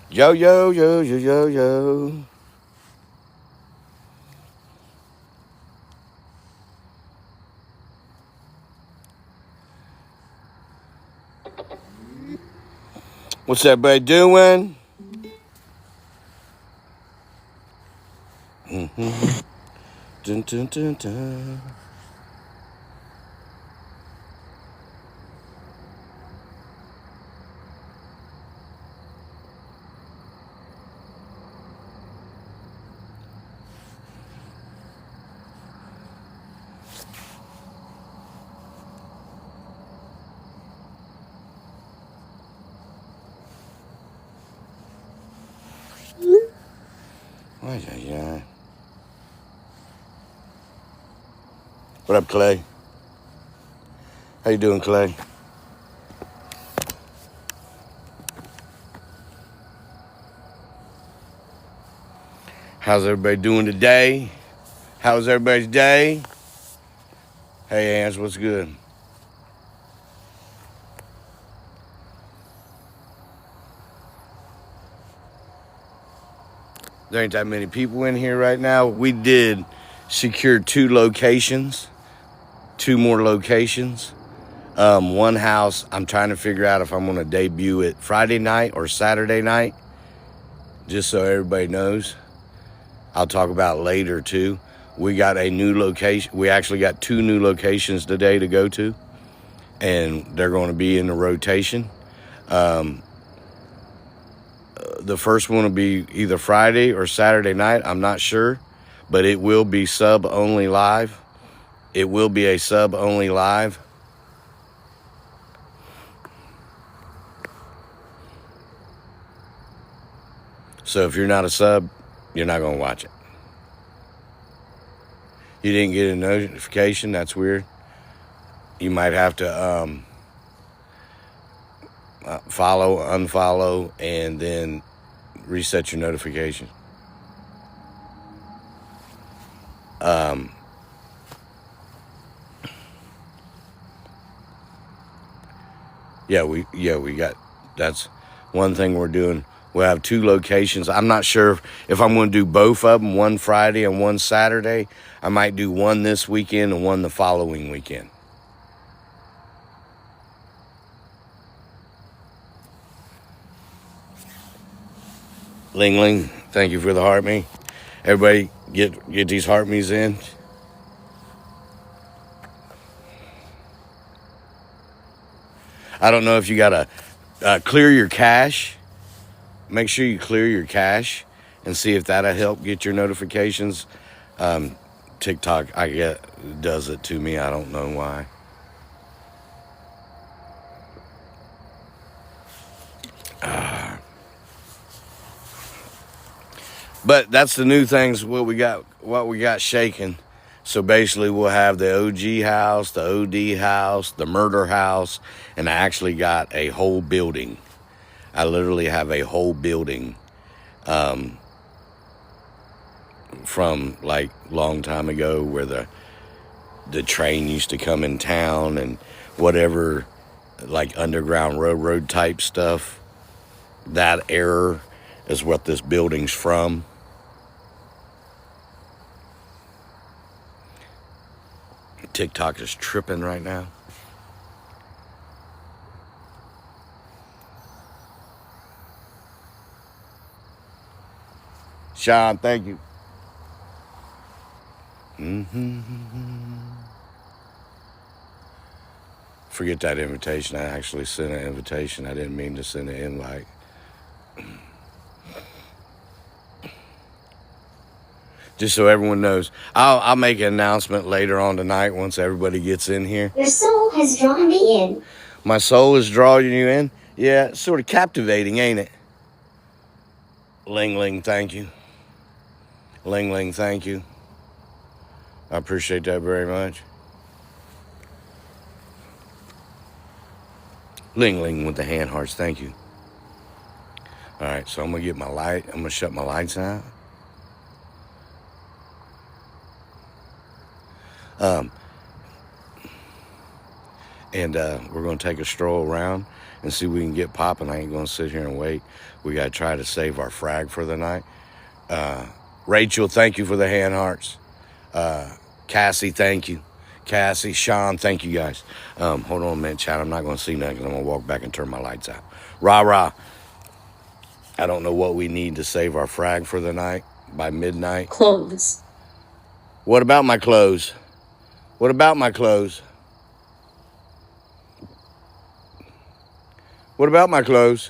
Yo, yo, yo, yo, yo, yo. What's everybody doing? Mm-hmm. Dun, dun, dun, dun. Oh, yeah. What up, Clay? How you doing, Clay? How's everybody doing today? How's everybody's day? Hey, Ans, what's good? There ain't that many people in here right now. We did secure two more locations. One house, I'm trying to figure out if I'm going to debut it Friday night or Saturday night, just so everybody knows. I'll talk about later too. We got a new location. We actually got two new locations today to go to, and they're going to be in the rotation. The first one will be either Friday or Saturday night. I'm not sure, but it will be sub only live. It will be a sub only live. So if you're not a sub, you're not going to watch it. You didn't get a notification? That's weird. You might have to follow, unfollow, and then reset your notification. We got, that's one thing we're doing. We'll have two locations. I'm not sure if I'm going to do both of them, one Friday and one Saturday. I might do one this weekend and one the following weekend. Ling Ling, thank you for the heart me. Everybody get these heart me's in. I don't know if you got to clear your cache. Make sure you clear your cache and see if that'll help get your notifications. TikTok, I get, does it to me. I don't know why. But that's the new things. What we got shaking. So basically, we'll have the OG house, the OD house, the murder house, and I actually got a whole building. I literally have a whole building from like long time ago where the train used to come in town and whatever, like Underground Railroad type stuff. That era is what this building's from. TikTok is tripping right now. Sean, thank you. Forget that invitation. I actually sent an invitation. I didn't mean to send an invite. Just so everyone knows, I'll make an announcement later on tonight once everybody gets in here. Your soul has drawn me in. My soul is drawing you in? Yeah, it's sort of captivating, ain't it? Ling Ling, thank you. Ling Ling, thank you. I appreciate that very much. Ling Ling with the hand hearts, thank you. All right, so I'm going to get my light. I'm going to shut my lights out. And we're going to take a stroll around and see if we can get popping. I ain't going to sit here and wait. We got to try to save our frag for the night. Rachel, thank you for the hand hearts. Cassie, thank you. Cassie, Sean, thank you guys. Hold on a minute, chat. I'm not going to see nothing because I'm going to walk back and turn my lights out. Rah. I don't know what we need to save our frag for the night by midnight. Clothes. What about my clothes? What about my clothes? What about my clothes?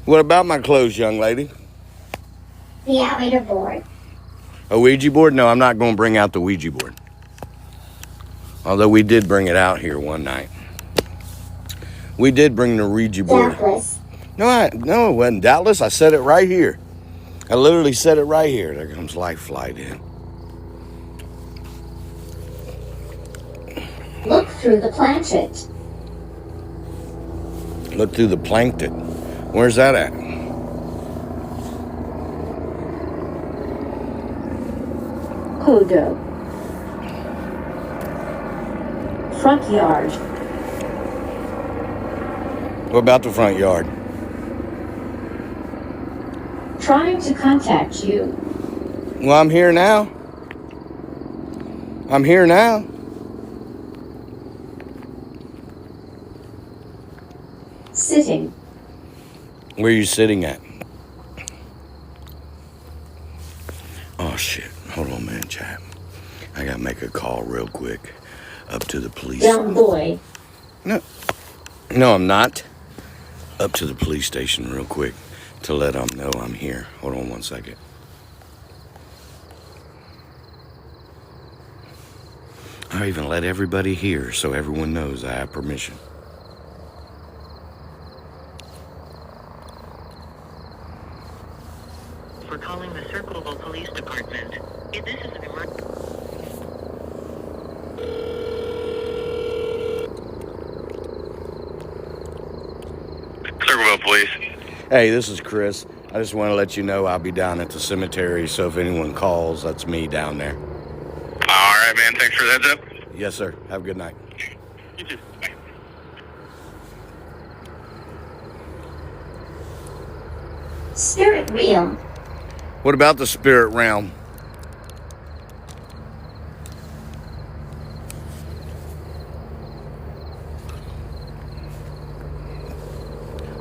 What about my clothes, young lady? The outrider board. A Ouija board? No, I'm not going to bring out the Ouija board. Although we did bring it out here one night. We did bring the Ouija board. Doubtless. No, it wasn't doubtless. I said it right here. I literally said it right here. There comes Life Flight in. Look through the planchet. Look through the plankton. Where's that at? Kudo. Front yard. What about the front yard? Trying to contact you. Well, I'm here now. I'm here now. Sitting. Where are you sitting at? Oh, shit. Hold on a minute, chap. I got to make a call real quick up to the police. Young boy. No, I'm not. Up to the police station real quick to let them know I'm here. Hold on 1 second. I even let everybody hear so everyone knows I have permission. For calling the Circleville Police Department. If this is an emergency. Circleville Police. Hey, this is Chris. I just want to let you know I'll be down at the cemetery, so if anyone calls, that's me down there. All right, man. Thanks for the heads up. Yes, sir. Have a good night. You too. Bye. Spirit realm. What about the spirit realm?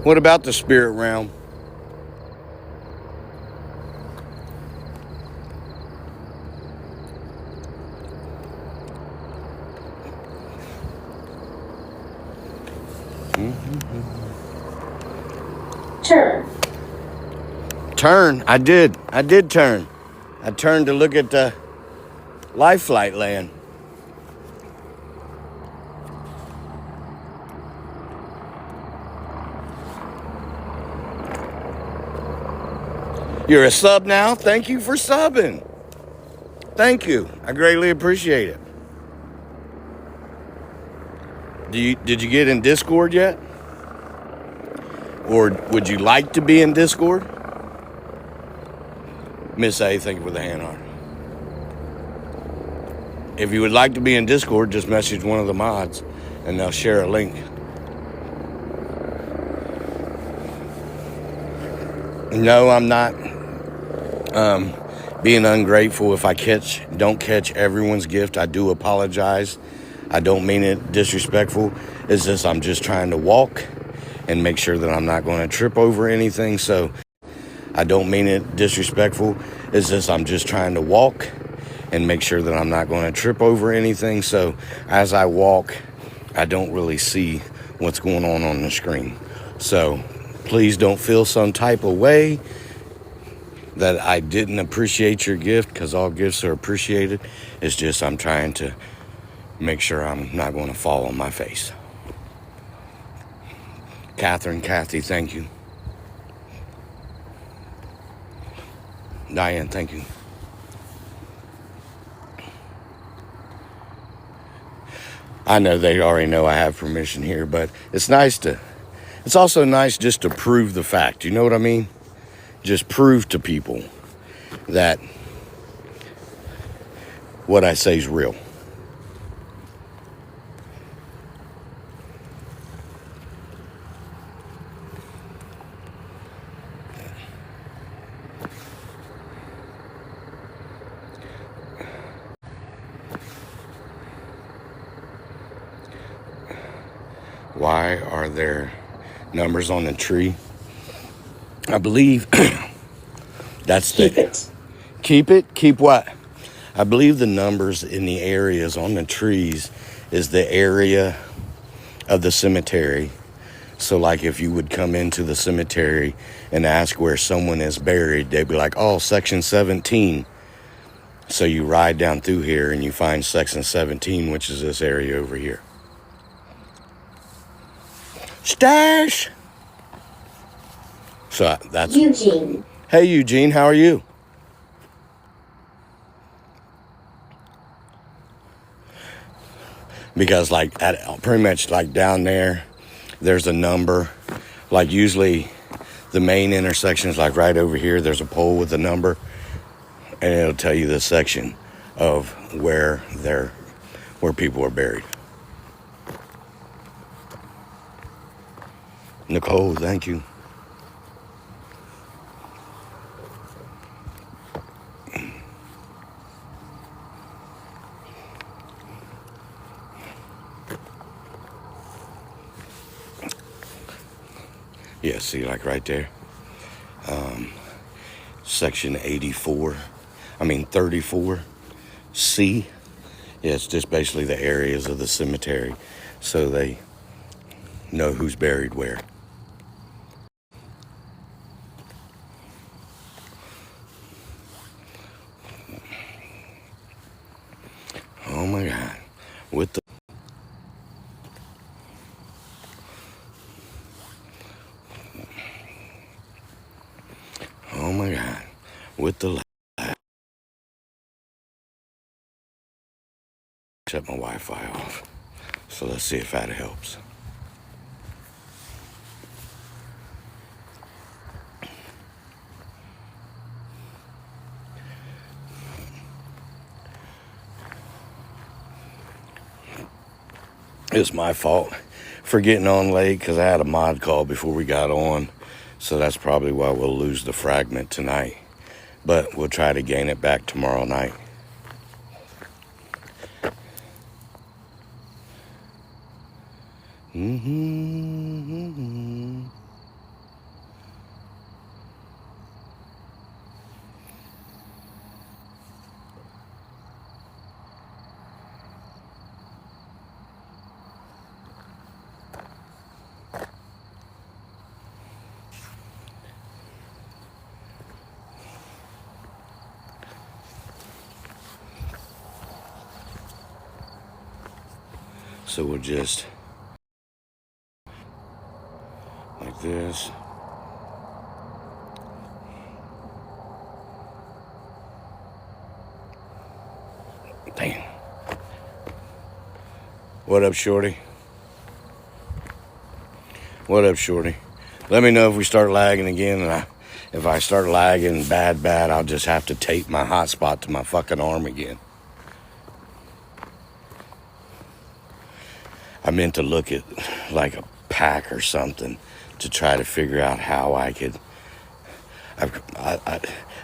What about the spirit realm? Turn. Turn. I did turn. I turned to look at the Life Flight land. You're a sub now? Thank you for subbing. Thank you. I greatly appreciate it. Did you get in Discord yet? Or would you like to be in Discord? Miss A, thank you for the hand art. If you would like to be in Discord, just message one of the mods and they'll share a link. No, I'm not being ungrateful. If I don't catch everyone's gift, I do apologize. I don't mean it disrespectful. It's just I'm just trying to walk and make sure that I'm not going to trip over anything. So I don't mean it disrespectful. It's just I'm just trying to walk and make sure that I'm not going to trip over anything. So as I walk, I don't really see what's going on the screen. So please don't feel some type of way that I didn't appreciate your gift, because all gifts are appreciated. It's just I'm trying to make sure I'm not going to fall on my face. Kathy, thank you. Diane, thank you. I know they already know I have permission here, but it's also nice just to prove the fact. You know what I mean? Just prove to people that what I say is real. Why are there numbers on the tree? I believe that's Keep it. Keep it? Keep what? I believe the numbers in the areas on the trees is the area of the cemetery. So like if you would come into the cemetery and ask where someone is buried, they'd be like, oh, section 17. So you ride down through here and you find section 17, which is this area over here. Stash! So that's... Eugene. Hey, Eugene, how are you? Because like pretty much like down there, there's a number. Like usually the main intersection is like right over here. There's a pole with a number, and it'll tell you the section of where people are buried. Nicole, thank you. Yeah, see, like right there. Section 34. C. Yeah, it's just basically the areas of the cemetery, so they know who's buried where. Oh my God. With the... Oh my God. With the... Shut my Wi-Fi off. So let's see if that helps. It's my fault for getting on late because I had a mod call before we got on. So that's probably why we'll lose the fragment tonight. But we'll try to gain it back tomorrow night. So we'll just... like this. Damn. What up, Shorty? What up, Shorty? Let me know if we start lagging again, and if I start lagging bad, I'll just have to tape my hotspot to my fucking arm again. I meant to look at like a pack or something to try to figure out how I could... I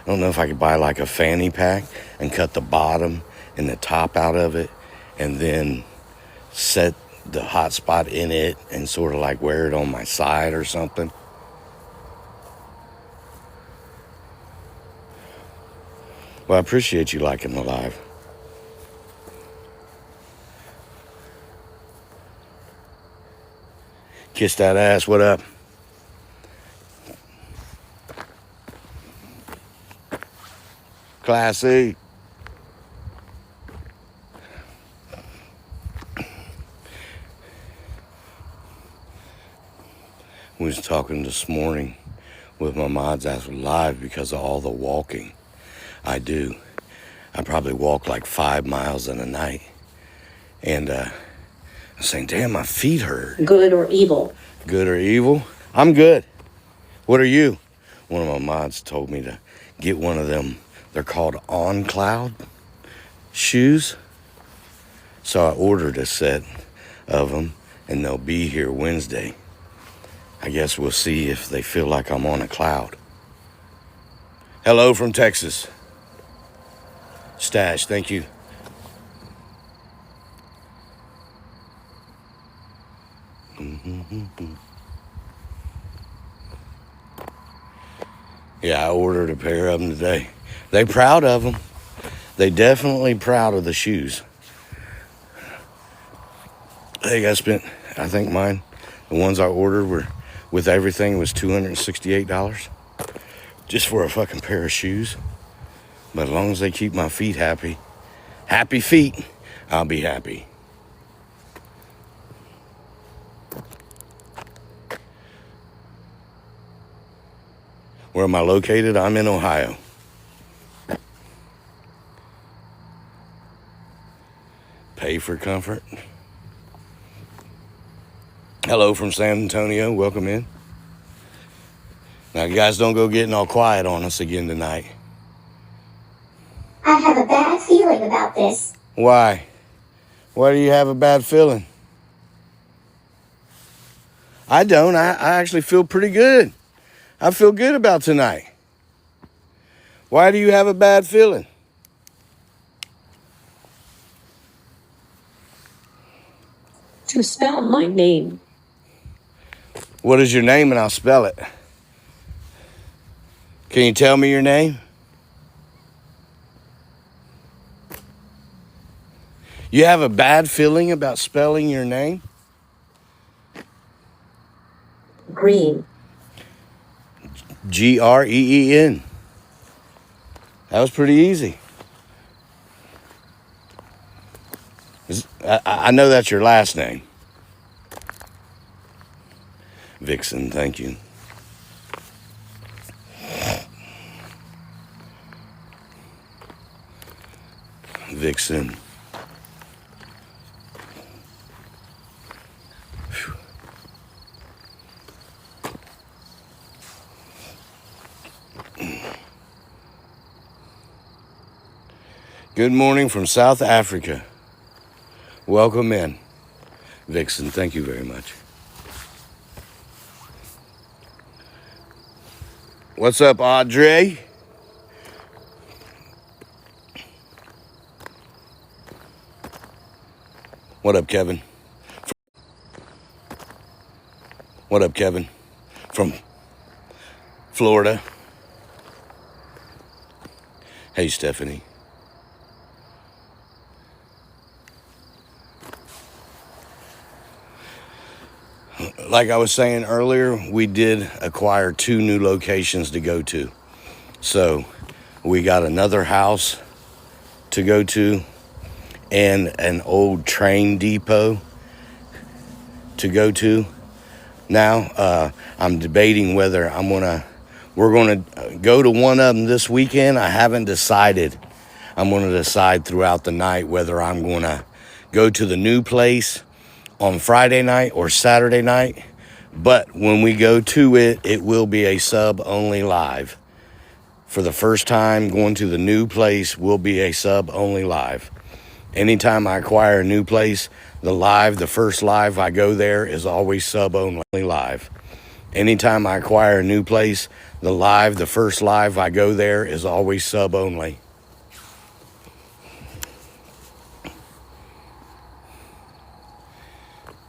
don't know if I could buy like a fanny pack and cut the bottom and the top out of it and then set the hotspot in it and sort of like wear it on my side or something. Well, I appreciate you liking the live. Kiss that ass, what up? Classy. We was talking this morning with my mods as live because of all the walking I do. I probably walk like 5 miles in a night. And I was saying, damn, my feet hurt. Good or evil? Good or evil? I'm good. What are you? One of my mods told me to get one of them. They're called On Cloud shoes. So I ordered a set of them, and they'll be here Wednesday. I guess we'll see if they feel like I'm on a cloud. Hello from Texas. Stash, thank you. Yeah, I ordered a pair of them today. They proud of them. They definitely proud of the shoes. I think mine, the ones I ordered were, with everything, was $268. Just for a fucking pair of shoes. But as long as they keep my feet happy feet, I'll be happy. Where am I located? I'm in Ohio. Pay for comfort. Hello from San Antonio. Welcome in. Now, you guys don't go getting all quiet on us again tonight. I have a bad feeling about this. Why? Why do you have a bad feeling? I don't. I actually feel pretty good. I feel good about tonight. Why do you have a bad feeling? To spell my name. What is your name and I'll spell it? Can you tell me your name? You have a bad feeling about spelling your name? Green. Green. That was pretty easy. I know that's your last name. Vixen, thank you. Vixen. Whew. Good morning from South Africa. Welcome in, Vixen. Thank you very much. What's up, Audrey? What up, Kevin? What up, Kevin? From Florida. Hey, Stephanie. Like I was saying earlier, we did acquire 2 new locations to go to. So we got another house to go to and an old train depot to go to. Now, I'm debating whether we're gonna go to one of them this weekend. I haven't decided. I'm gonna decide throughout the night whether I'm gonna go to the new place on Friday night or Saturday night. But when we go to it, it will be a sub-only live. For the first time going to the new place will be a sub-only live. Anytime I acquire a new place, the first live I go there is always sub-only live. Anytime I acquire a new place, the first live I go there is always sub-only.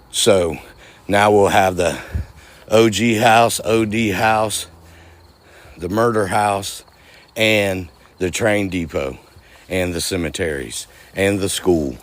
So now we'll have the OG house, OD house, the murder house, and the train depot, and the cemeteries, and the school.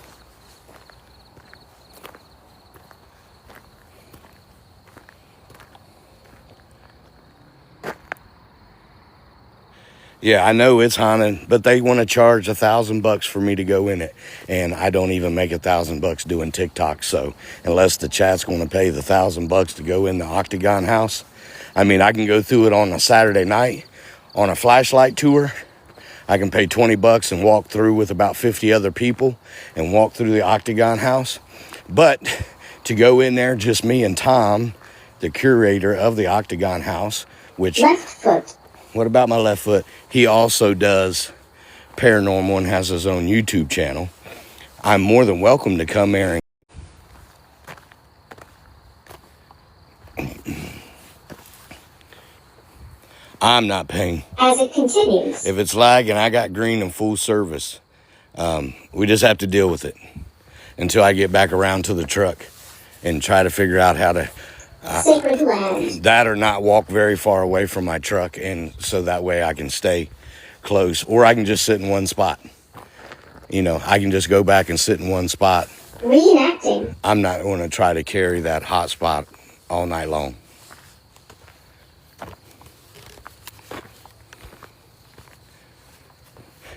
Yeah, I know it's haunted, but they want to charge $1,000 for me to go in it, and I don't even make $1,000 doing TikTok. So unless the chat's going to pay the $1,000 to go in the Octagon house, I mean, I can go through it on a Saturday night on a flashlight tour. I can pay $20 and walk through with about 50 other people and walk through the Octagon house. But to go in there, just me and Tom, the curator of the Octagon house, which... Left foot. What about my left foot? He also does paranormal and has his own YouTube channel. I'm more than welcome to come there. I'm not paying. As it continues. If it's lagging, I got green and full service. We just have to deal with it until I get back around to the truck and try to figure out how to Sacred land. that or not walk very far away from my truck, and so that way I can stay close, or I can just sit in one spot. You know, I can just go back and sit in one spot. Reenacting. I'm not going to try to carry that hot spot all night long.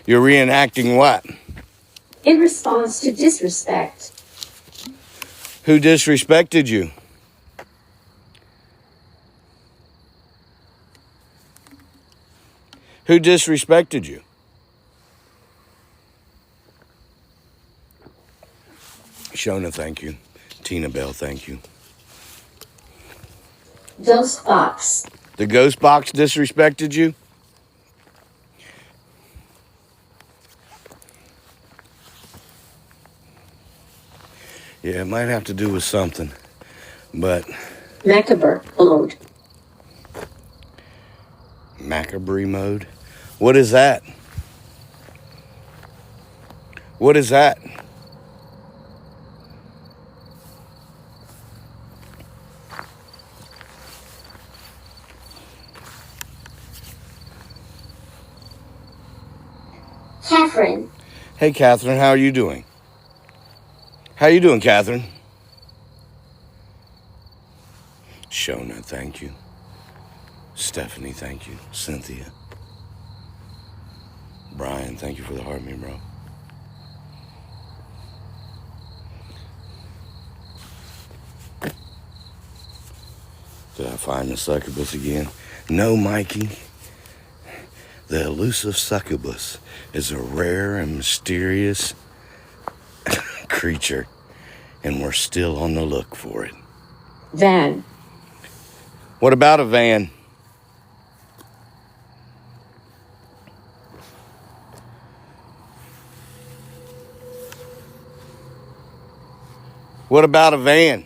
You're reenacting what? In response to disrespect. Who disrespected you? Who disrespected you? Shona, thank you. Tina Bell, thank you. Ghost box. The ghost box disrespected you? Yeah, it might have to do with something, but... Macabre mode. Macabre mode? What is that? What is that? Catherine. Hey, Catherine, how are you doing? How you doing, Catherine? Shona, thank you. Stephanie, thank you. Cynthia. Brian, thank you for the heart me, bro. Did I find the succubus again? No, Mikey. The elusive succubus is a rare and mysterious creature, and we're still on the look for it. Van. What about a van? What about a van?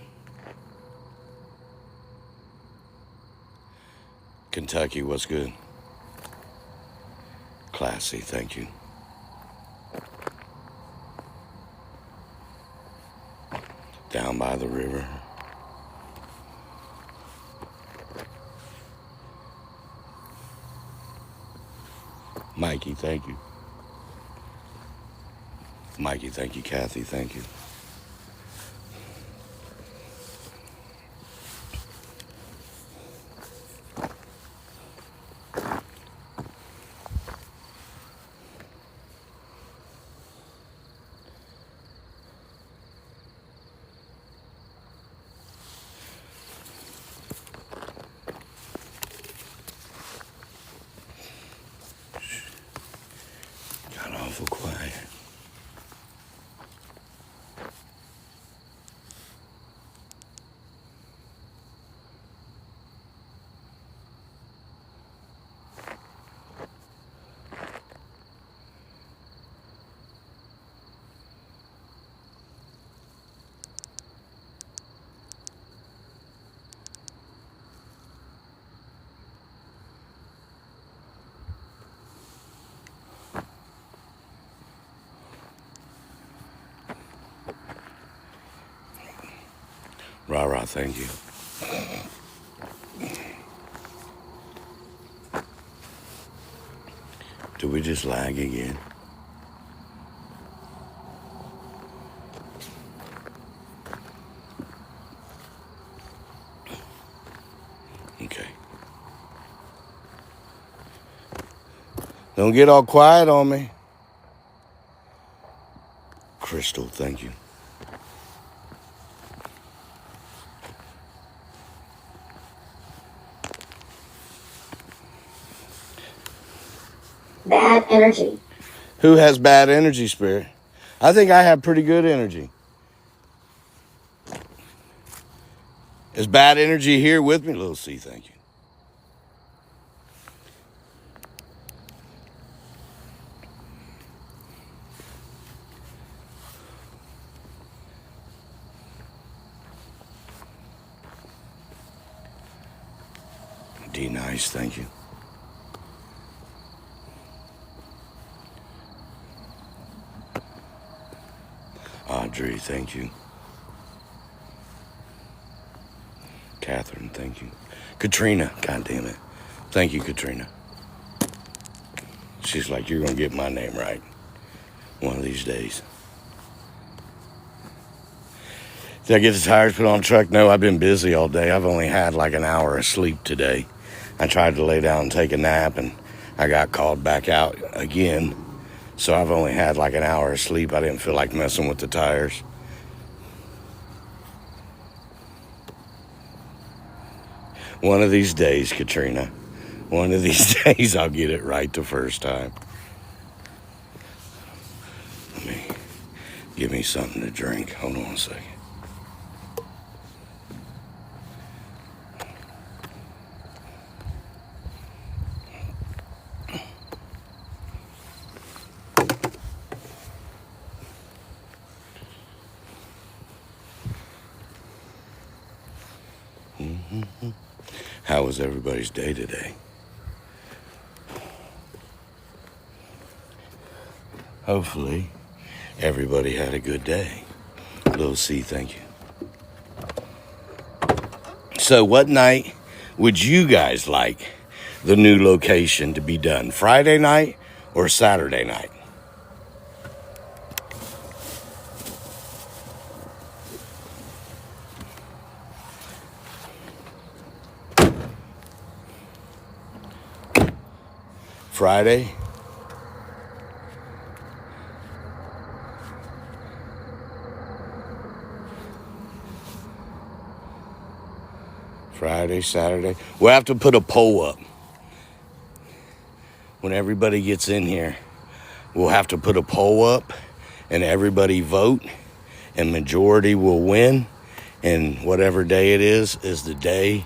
Kentucky, what's good? Classy, thank you. Down by the river. Mikey, thank you. Mikey, thank you. Kathy, thank you. Got awful quiet. Rah, thank you. Do we just lag again? Okay. Don't get all quiet on me. Crystal, thank you. Bad energy. Who has bad energy, Spirit? I think I have pretty good energy. Is bad energy here with me? Little C, thank you. D, nice, thank you. Audrey, thank you. Catherine, thank you. Katrina, God damn it. Thank you, Katrina. She's like, you're going to get my name right one of these days. Did I get the tires put on the truck? No, I've been busy all day. I've only had like an hour of sleep today. I tried to lay down and take a nap, and I got called back out again. So I've only had like an hour of sleep. I didn't feel like messing with the tires. One of these days, Katrina. One of these days, I'll get it right the first time. Give me something to drink. Hold on a second. How was everybody's day today? Hopefully, everybody had a good day. Little C, thank you. So what night would you guys like the new location to be done? Friday night or Saturday night? Friday? Friday, Saturday. We'll have to put a poll up. When everybody gets in here, we'll have to put a poll up and everybody vote, and majority will win. And whatever day it is the day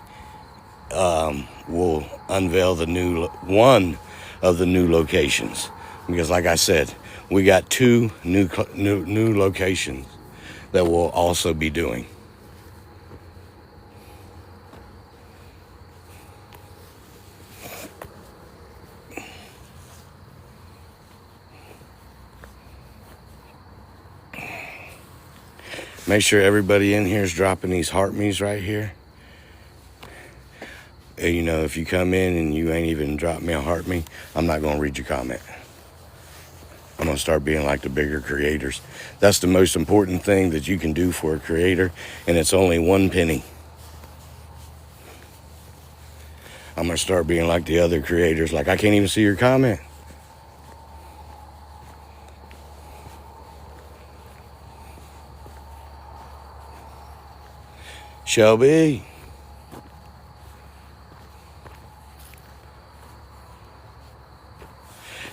we'll unveil the new one of the new locations. Because like I said, we got two new locations that we'll also be doing. Make sure everybody in here is dropping these heart me's right here. And, you know, if you come in and you ain't even dropped me a heart me, I'm not going to read your comment. I'm going to start being like the bigger creators. That's the most important thing that you can do for a creator, and it's only 1 penny. I'm going to start being like the other creators. Like, I can't even see your comment. Shelby.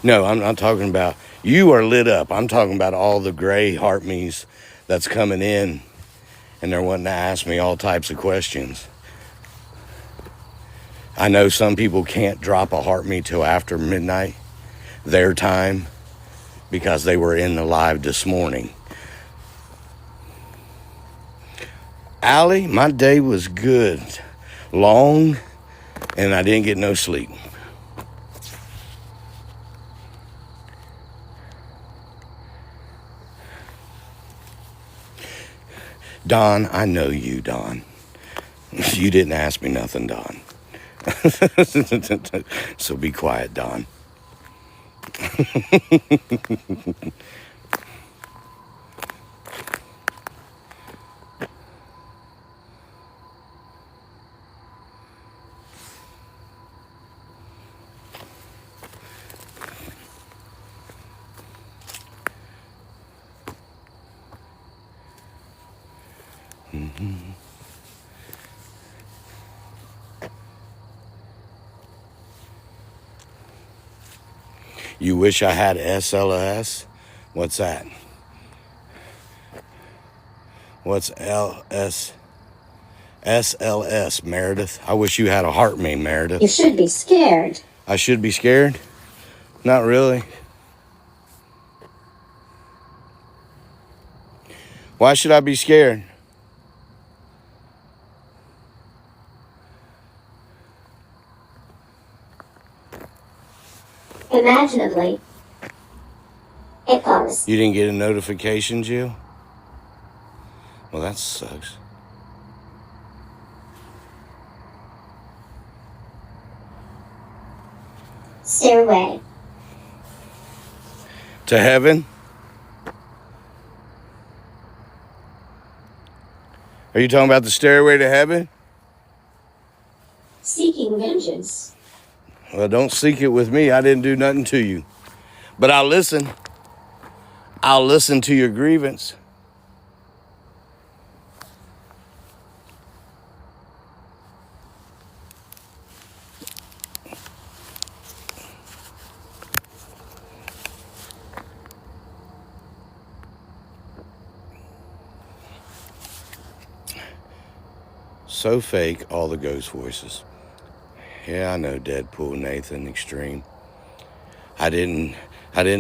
No, I'm not talking about, you are lit up. I'm talking about all the gray heart me's that's coming in, and they're wanting to ask me all types of questions. I know some people can't drop a heart me till after midnight, their time, because they were in the live this morning. Allie, my day was good. Long, and I didn't get no sleep. Don, I know you, Don. You didn't ask me nothing, Don. So be quiet, Don. You wish I had SLS? What's that? What's SLS, Meredith? I wish you had a heart, me, Meredith. You should be scared. I should be scared? Not really. Why should I be scared? Imaginably. F.A.F.O. You didn't get a notification, Jill? Well, that sucks. Stairway. To heaven? Are you talking about the stairway to heaven? Seeking vengeance. Well, don't seek it with me. I didn't do nothing to you. But I'll listen. I'll listen to your grievance. So fake, all the ghost voices. Yeah, I know, Deadpool, Nathan, Extreme. I didn't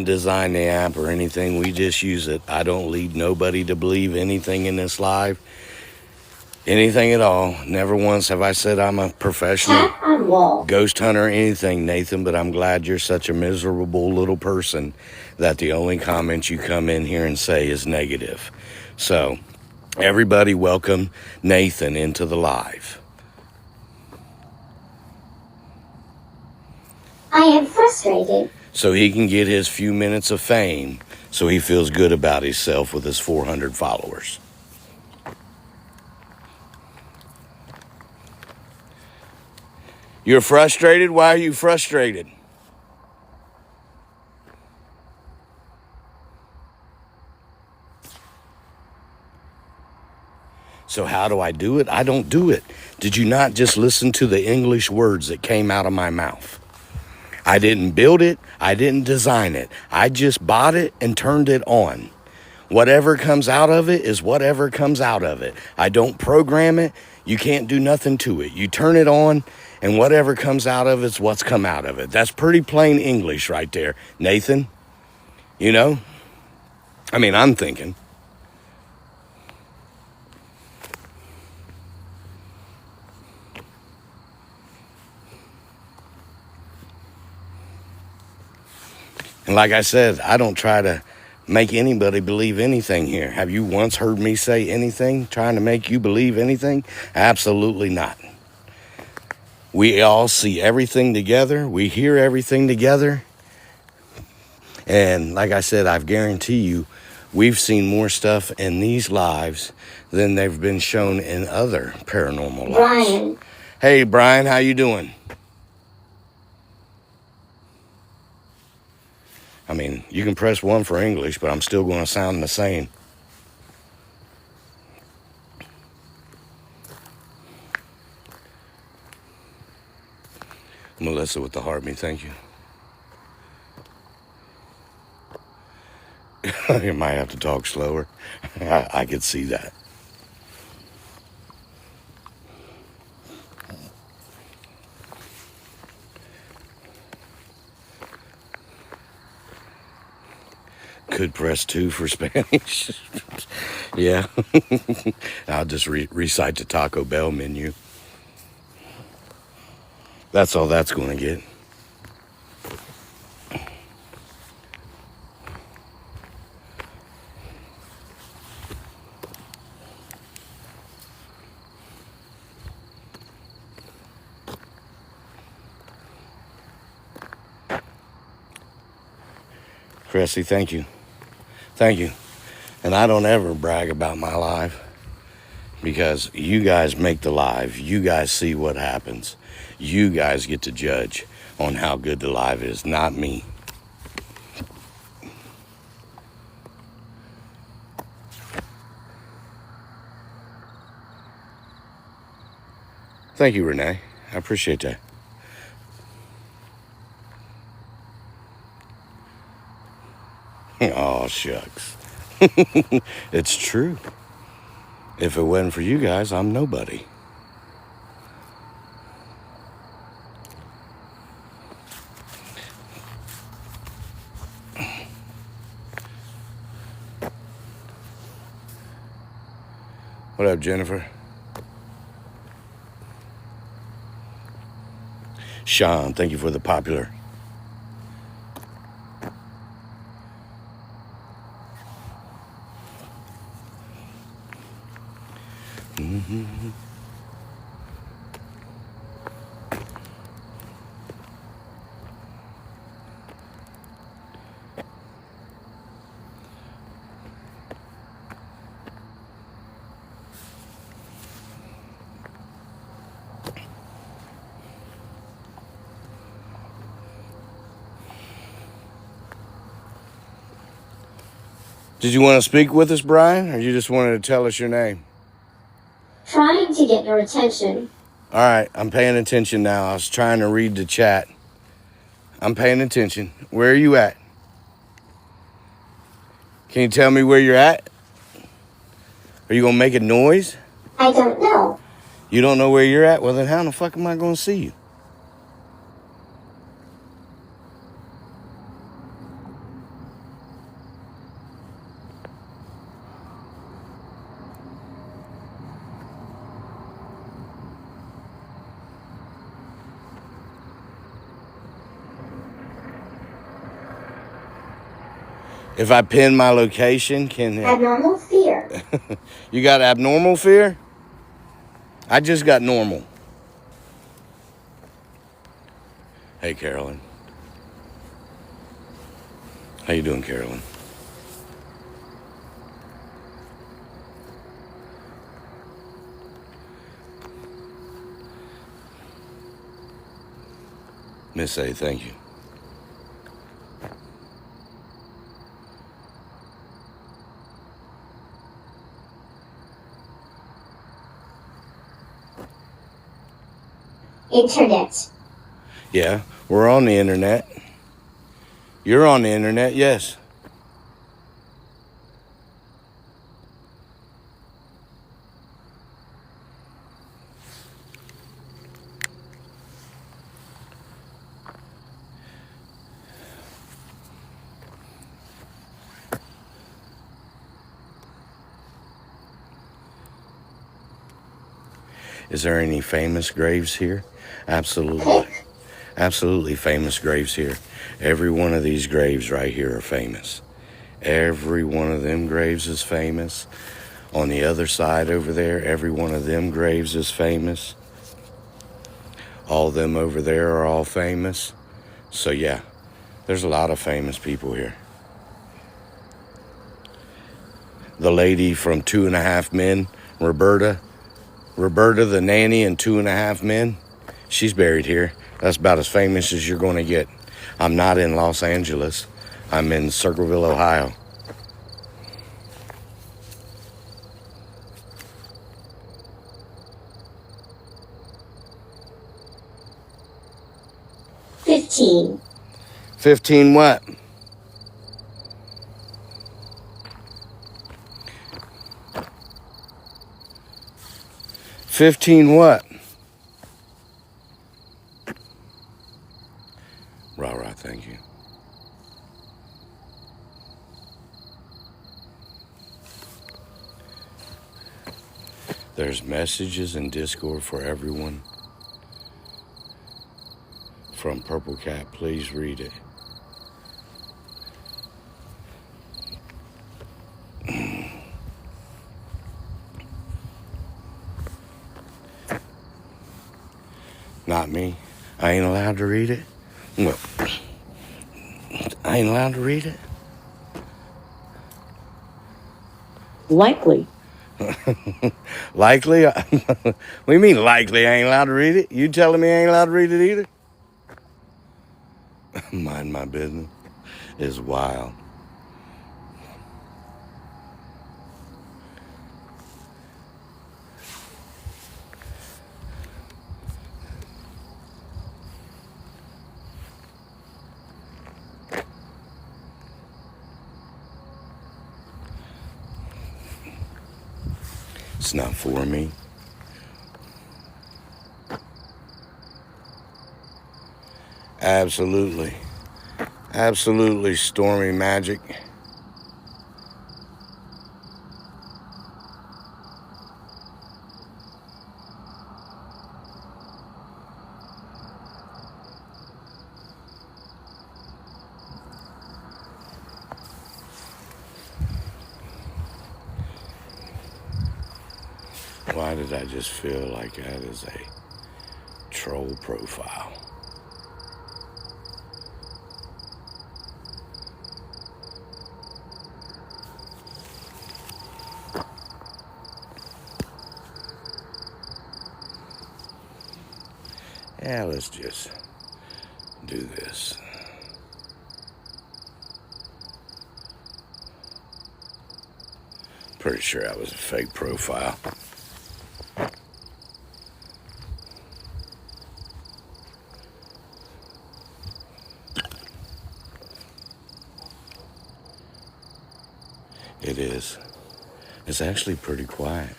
design the app or anything. We just use it. I don't lead nobody to believe anything in this live. Anything at all. Never once have I said I'm a professional Tap on wall. ghost hunter or anything, Nathan, but I'm glad you're such a miserable little person that the only comments you come in here and say is negative. So, everybody welcome Nathan into the live. I am frustrated. So he can get his few minutes of fame so he feels good about himself with his 400 followers. You're frustrated? Why are you frustrated? So how do I do it? I don't do it. Did you not just listen to the English words that came out of my mouth? I didn't build it. I didn't design it. I just bought it and turned it on. Whatever comes out of it is whatever comes out of it. I don't program it. You can't do nothing to it. You turn it on, and whatever comes out of it's what's come out of it. That's pretty plain English right there, Nathan. You know? I mean, I'm thinking. And like I said, I don't try to make anybody believe anything here. Have you once heard me say anything trying to make you believe anything? Absolutely not. We all see everything together. We hear everything together. And like I said, I guarantee you, we've seen more stuff in these lives than they've been shown in other paranormal lives. Brian. Hey, Brian, how you doing? I mean, you can press 1 for English, but I'm still going to sound the same. Melissa with the heart me, thank you. You might have to talk slower. I could see that. Could press 2 for Spanish. Yeah. I'll just recite the Taco Bell menu. That's all that's going to get. Cressy, thank you. Thank you. And I don't ever brag about my live because you guys make the live. You guys see what happens. You guys get to judge on how good the live is, not me. Thank you, Renee. I appreciate that. Oh, shucks. It's true. If it wasn't for you guys, I'm nobody. What up, Jennifer? Sean, thank you for the popular. Did you want to speak with us, Brian, or you just wanted to tell us your name? Trying to get your attention. All right, I'm paying attention now. I was trying to read the chat. I'm paying attention. Where are you at? Can you tell me where you're at? Are you going to make a noise? I don't know. You don't know where you're at? Well, then how the fuck am I going to see you? If I pin my location, can Abnormal fear. you got abnormal fear? I just got normal. Hey, Carolyn. How you doing, Carolyn? Miss A, thank you. Internet. Yeah, we're on the internet. You're on the internet, yes. Is there any famous graves here? Absolutely. Absolutely famous graves here. Every one of these graves right here are famous. Every one of them graves is famous. On the other side over there, every one of them graves is famous. All of them over there are all famous. So yeah, there's a lot of famous people here. The lady from 2.5 Men, Roberta the nanny in 2.5 Men, she's buried here. That's about as famous as you're going to get. I'm not in Los Angeles. I'm in Circleville, Ohio. $15. 15 what? $15 what? Rah, thank you. There's messages in Discord for everyone. From Purple Cat, please read it. Not me. I ain't allowed to read it? Well, I ain't allowed to read it? Likely. Likely? What do you mean likely I ain't allowed to read it? You telling me I ain't allowed to read it either? Mind my business. It's wild. It's not for me. Absolutely. Absolutely stormy magic. Why did I just feel like that is a troll profile? Yeah, let's just do this. Pretty sure that was a fake profile. It is. It's actually pretty quiet.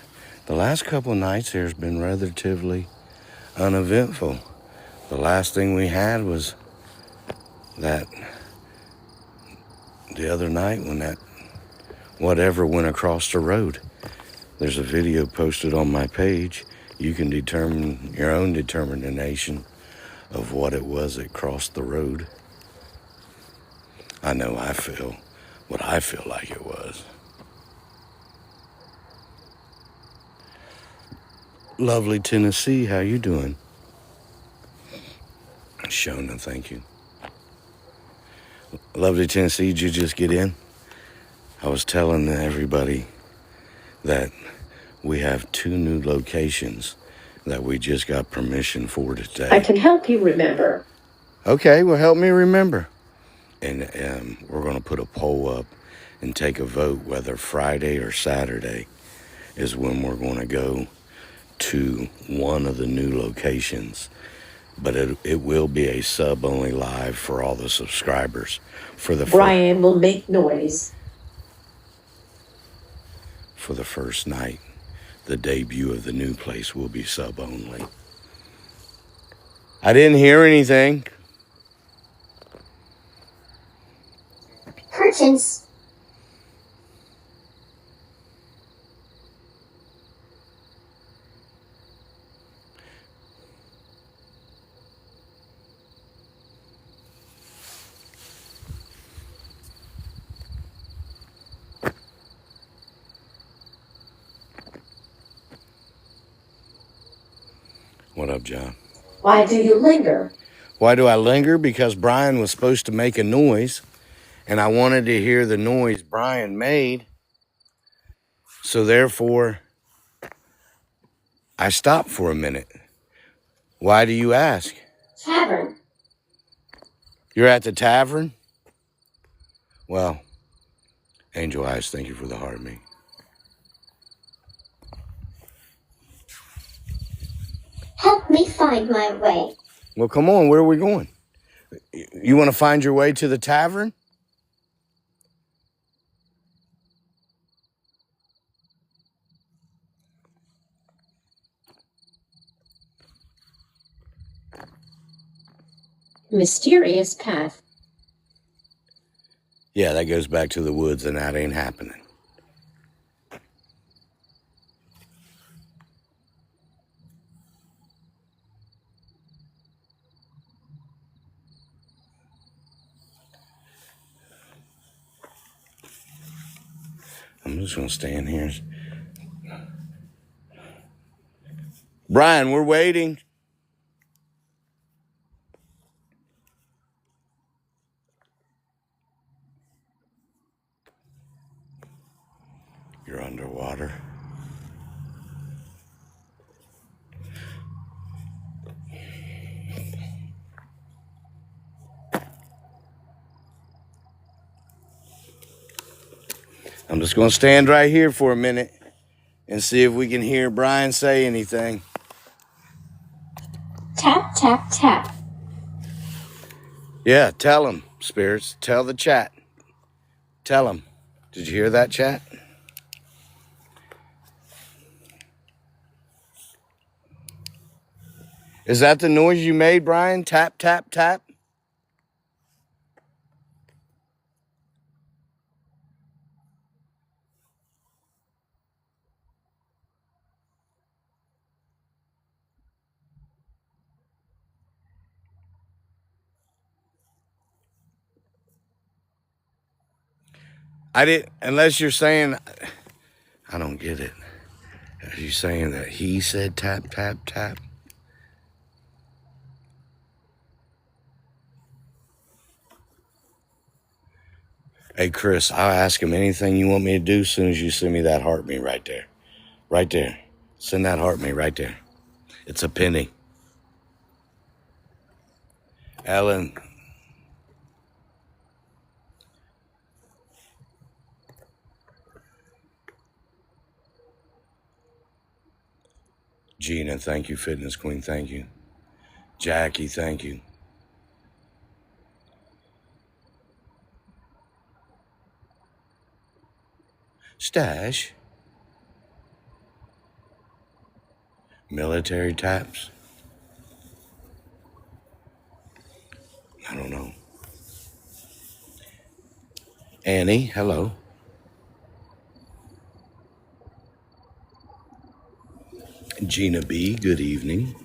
The last couple of nights here has been relatively uneventful. The last thing we had was that the other night when that whatever went across the road. There's a video posted on my page. You can determine your own determination of what it was that crossed the road. I know I feel what I feel like it was. Lovely Tennessee, how you doing? Shona, thank you. Lovely Tennessee, did you just get in? I was telling everybody that we have 2 new locations that we just got permission for today. I can help you remember. Okay, well, help me remember. And we're going to put a poll up and take a vote whether Friday or Saturday is when we're going to go to one of the new locations. But it will be a sub-only live for all the subscribers. For the Brian will make noise. For the first night, the debut of the new place will be sub-only. I didn't hear anything. Purchase. What up, John? Why do you linger? Why do I linger? Because Brian was supposed to make a noise, and I wanted to hear the noise Brian made. So therefore, I stopped for a minute. Why do you ask? Tavern. You're at the tavern? Well, Angel Eyes, thank you for the heart, me. Help me find my way. Well, come on, where are we going? You want to find your way to the tavern? Mysterious path. Yeah, that goes back to the woods, and that ain't happening. I'm just going to stand here. Brian, we're waiting. You're underwater. I'm just going to stand right here for a minute and see if we can hear Brian say anything. Tap, tap, tap. Yeah, tell him, spirits. Tell the chat. Tell him. Did you hear that, chat? Is that the noise you made, Brian? Tap, tap, tap? I didn't, unless you're saying, I don't get it. Are you saying that he said tap, tap, tap? Hey, Chris, I'll ask him anything you want me to do as soon as you send me that heart me right there. Right there. Send that heart me right there. It's a penny. Ellen. Gina, thank you. Fitness Queen, thank you. Jackie, thank you. Stash. Military taps. I don't know. Annie, hello. Gina B, good evening.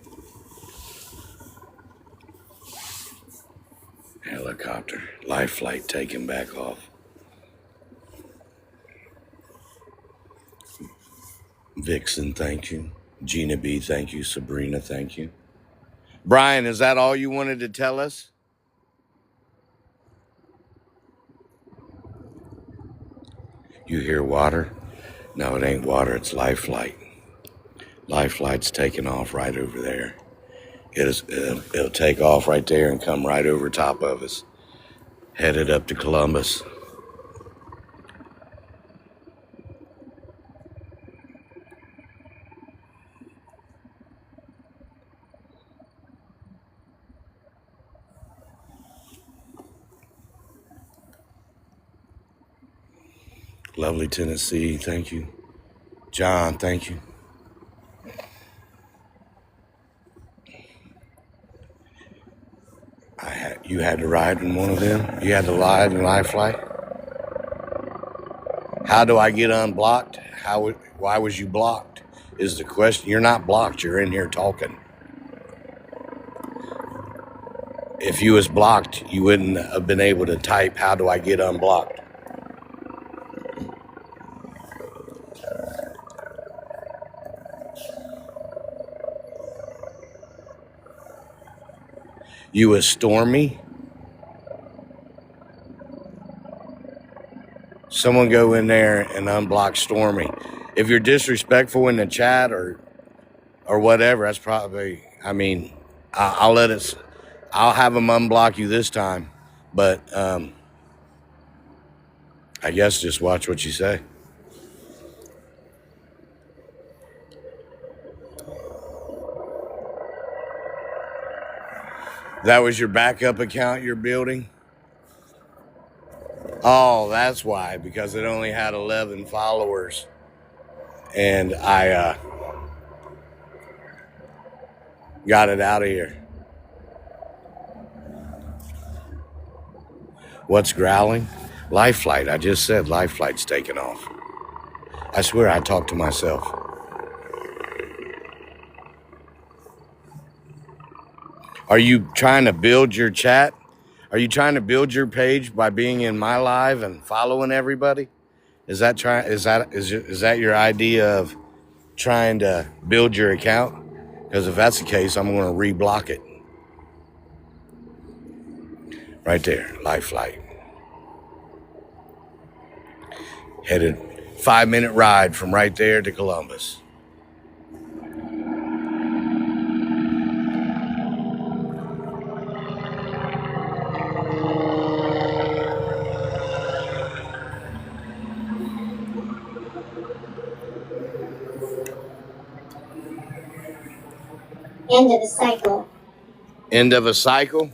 Helicopter. Life flight taken back off. Vixen, thank you. Gina B, thank you. Sabrina, thank you. Brian, is that all you wanted to tell us? You hear water? No, it ain't water, it's life flight. Life flight's taking off right over there. It'll take off right there and come right over top of us. Headed up to Columbus. Lovely Tennessee, thank you. John, thank you. You had to ride in one of them? You had to ride in life flight? How do I get unblocked? Why was you blocked? Is the question. You're not blocked, you're in here talking. If you was blocked, you wouldn't have been able to type, how do I get unblocked? You was Stormy? Someone go in there and unblock Stormy. If you're disrespectful in the chat or whatever, that's probably, I mean, I'll let it, I'll have them unblock you this time. But I guess just watch what you say. That was your backup account you're building? Oh, that's why, because it only had 11 followers. And I got it out of here. What's growling? Life flight. I just said life flight's taking off. I swear I talked to myself. Are you trying to build your chat? Are you trying to build your page by being in my live and following everybody? Is that your idea of trying to build your account? Because if that's the case, I'm going to reblock it. Right there, life flight. Headed 5-minute ride from right there to Columbus. End of the cycle. End of a cycle?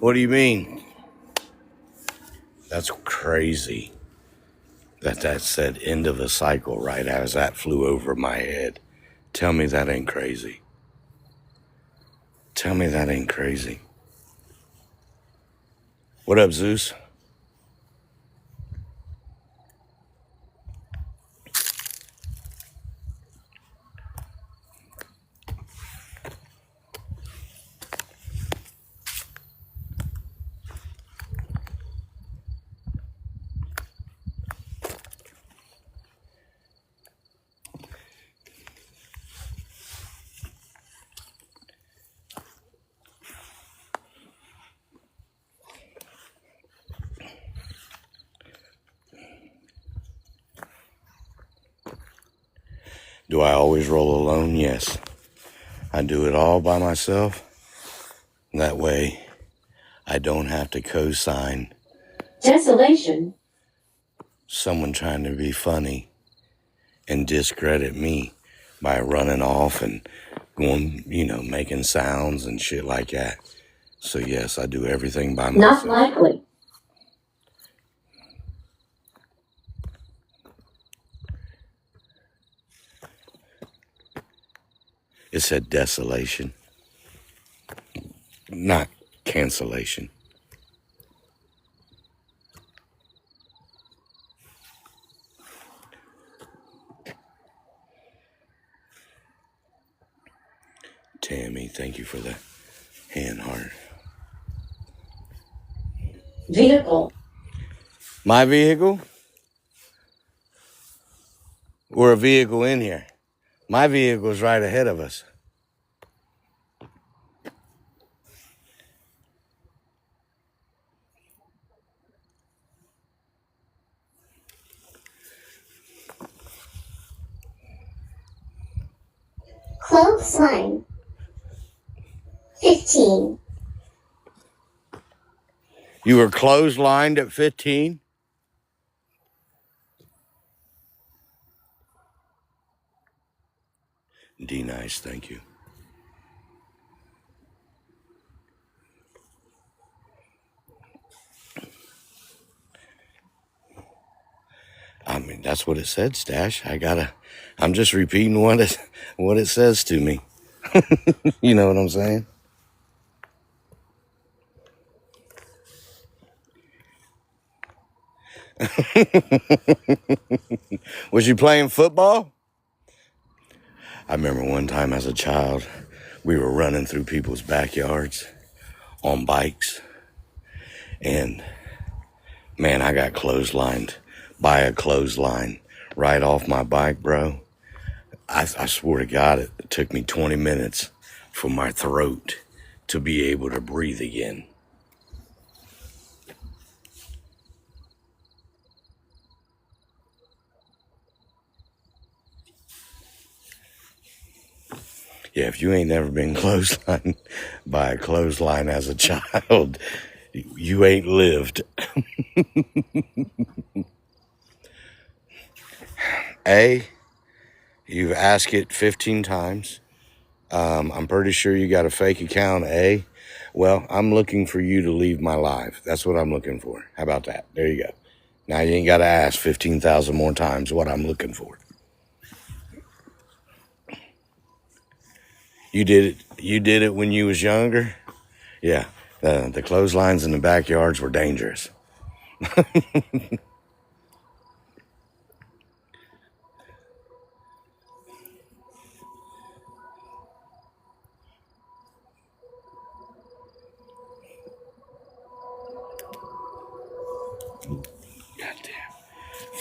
What do you mean? That's crazy that said end of a cycle right as that flew over my head. Tell me that ain't crazy. Tell me that ain't crazy. What up, Zeus? Do I always roll alone? Yes. I do it all by myself. That way, I don't have to co-sign Desolation. someone trying to be funny and discredit me by running off and going, making sounds and shit like that. So yes, I do everything by myself. Not likely. It said desolation, not cancellation. Tammy, thank you for the hand heart. Vehicle. My vehicle? Or a vehicle in here? My vehicle's right ahead of us. Clothesline. 15. You were clotheslined at 15? D nice, thank you. I mean, that's what it said, Stash. I'm just repeating what it says to me. You know what I'm saying? Was you playing football? I remember one time as a child, we were running through people's backyards on bikes. And man, I got clotheslined by a clothesline right off my bike, bro. I swear to God, it took me 20 minutes for my throat to be able to breathe again. Yeah, if you ain't never been clotheslined by a clothesline as a child, you ain't lived. A, you've asked it 15 times. I'm pretty sure you got a fake account, A. Well, I'm looking for you to leave my live. That's what I'm looking for. How about that? There you go. Now you ain't got to ask 15,000 more times what I'm looking for. You did it when you was younger? Yeah. The clotheslines in the backyards were dangerous. Goddamn.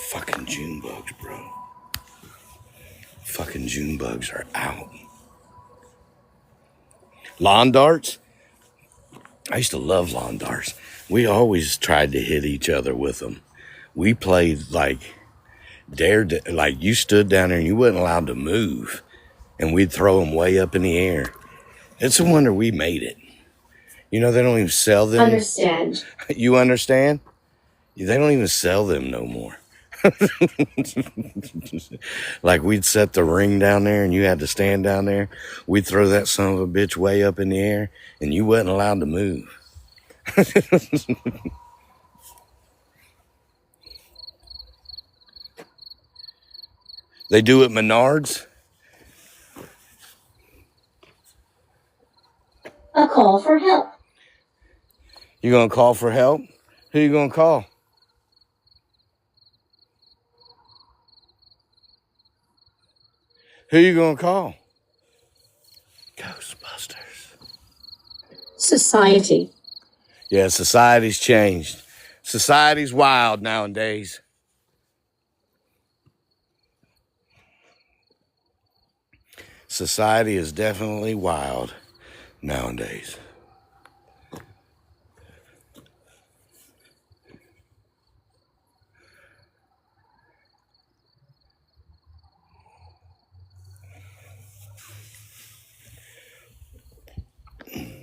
Fucking June bugs, bro. Fucking June bugs are out. Lawn darts? I used to love lawn darts. We always tried to hit each other with them. We played like like you stood down there and you wasn't allowed to move, and we'd throw them way up in the air. It's a wonder we made it. You know, they don't even sell them. Understand. You understand? They don't even sell them no more. Like we'd set the ring down there and you had to stand down there. We'd throw that son of a bitch way up in the air and you wasn't allowed to move. They do it Menards. You gonna call for help? Who you gonna call? Who you gonna call? Ghostbusters. Society. Yeah, society's changed. Society's wild nowadays. Society is definitely wild nowadays.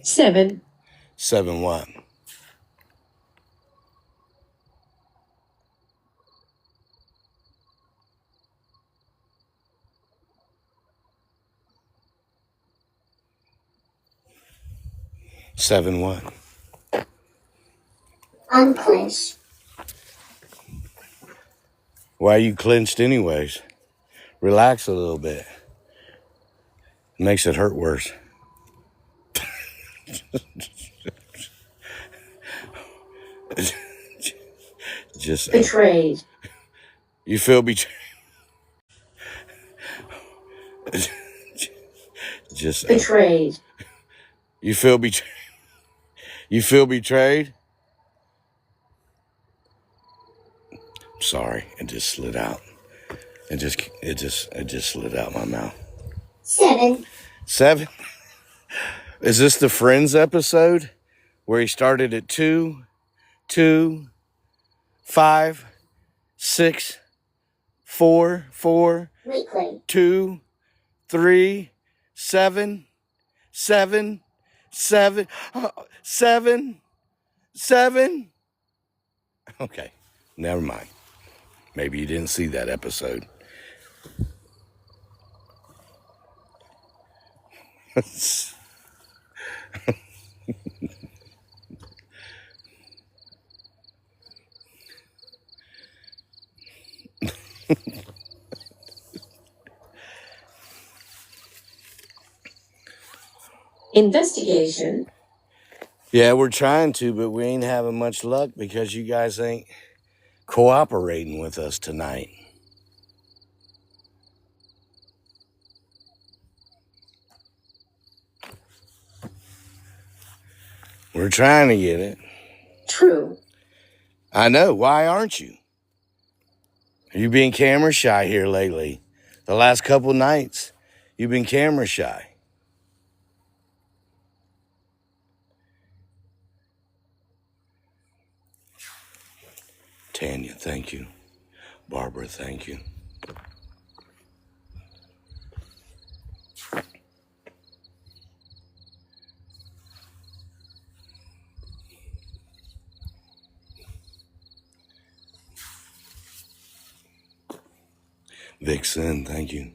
Seven. 7 what? Seven what? Unclench. Why are you clenched anyways? Relax a little bit. Makes it hurt worse. Just Betrayed. you feel betrayed. Just Betrayed. you feel betrayed. You feel betrayed? Sorry, it just slid out. It just slid out my mouth. 7. 7? Is this the Friends episode where he started at 2, 2, 5, 6, 4, 4, Weekly. 2, 3, 7, 7, 7, 7, 7? Okay, never mind. Maybe you didn't see that episode. Investigation. Yeah, we're trying to, but we ain't having much luck because you guys ain't cooperating with us tonight. We're trying to get it. True. I know. Why aren't you? You've been camera shy here lately. The last couple nights, you've been camera shy. Tanya, thank you. Barbara, thank you. Vixen, thank you.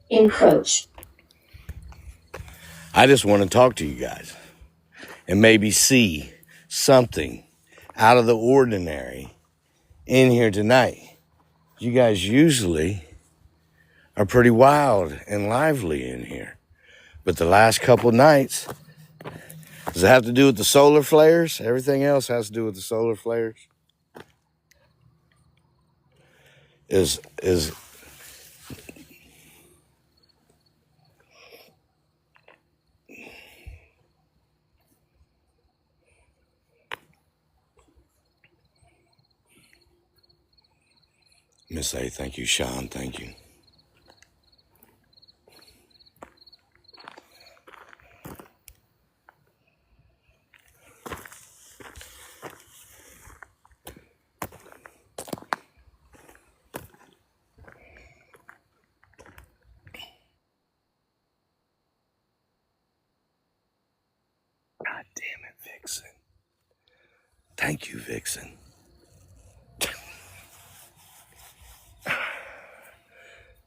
Encroach. I just want to talk to you guys and maybe see something out of the ordinary in here tonight. You guys usually are pretty wild and lively in here. But the last couple nights, does it have to do with the solar flares? Everything else has to do with the solar flares. Is Miss A, thank you. Sean, thank you. God damn it, Vixen. Thank you, Vixen.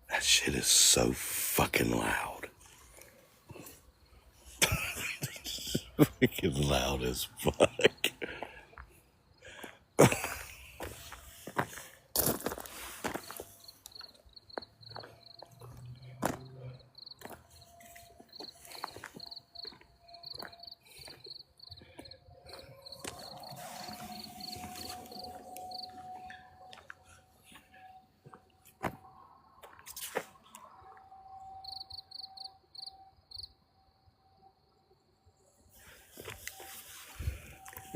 That shit is so fucking loud. It's loud as fuck.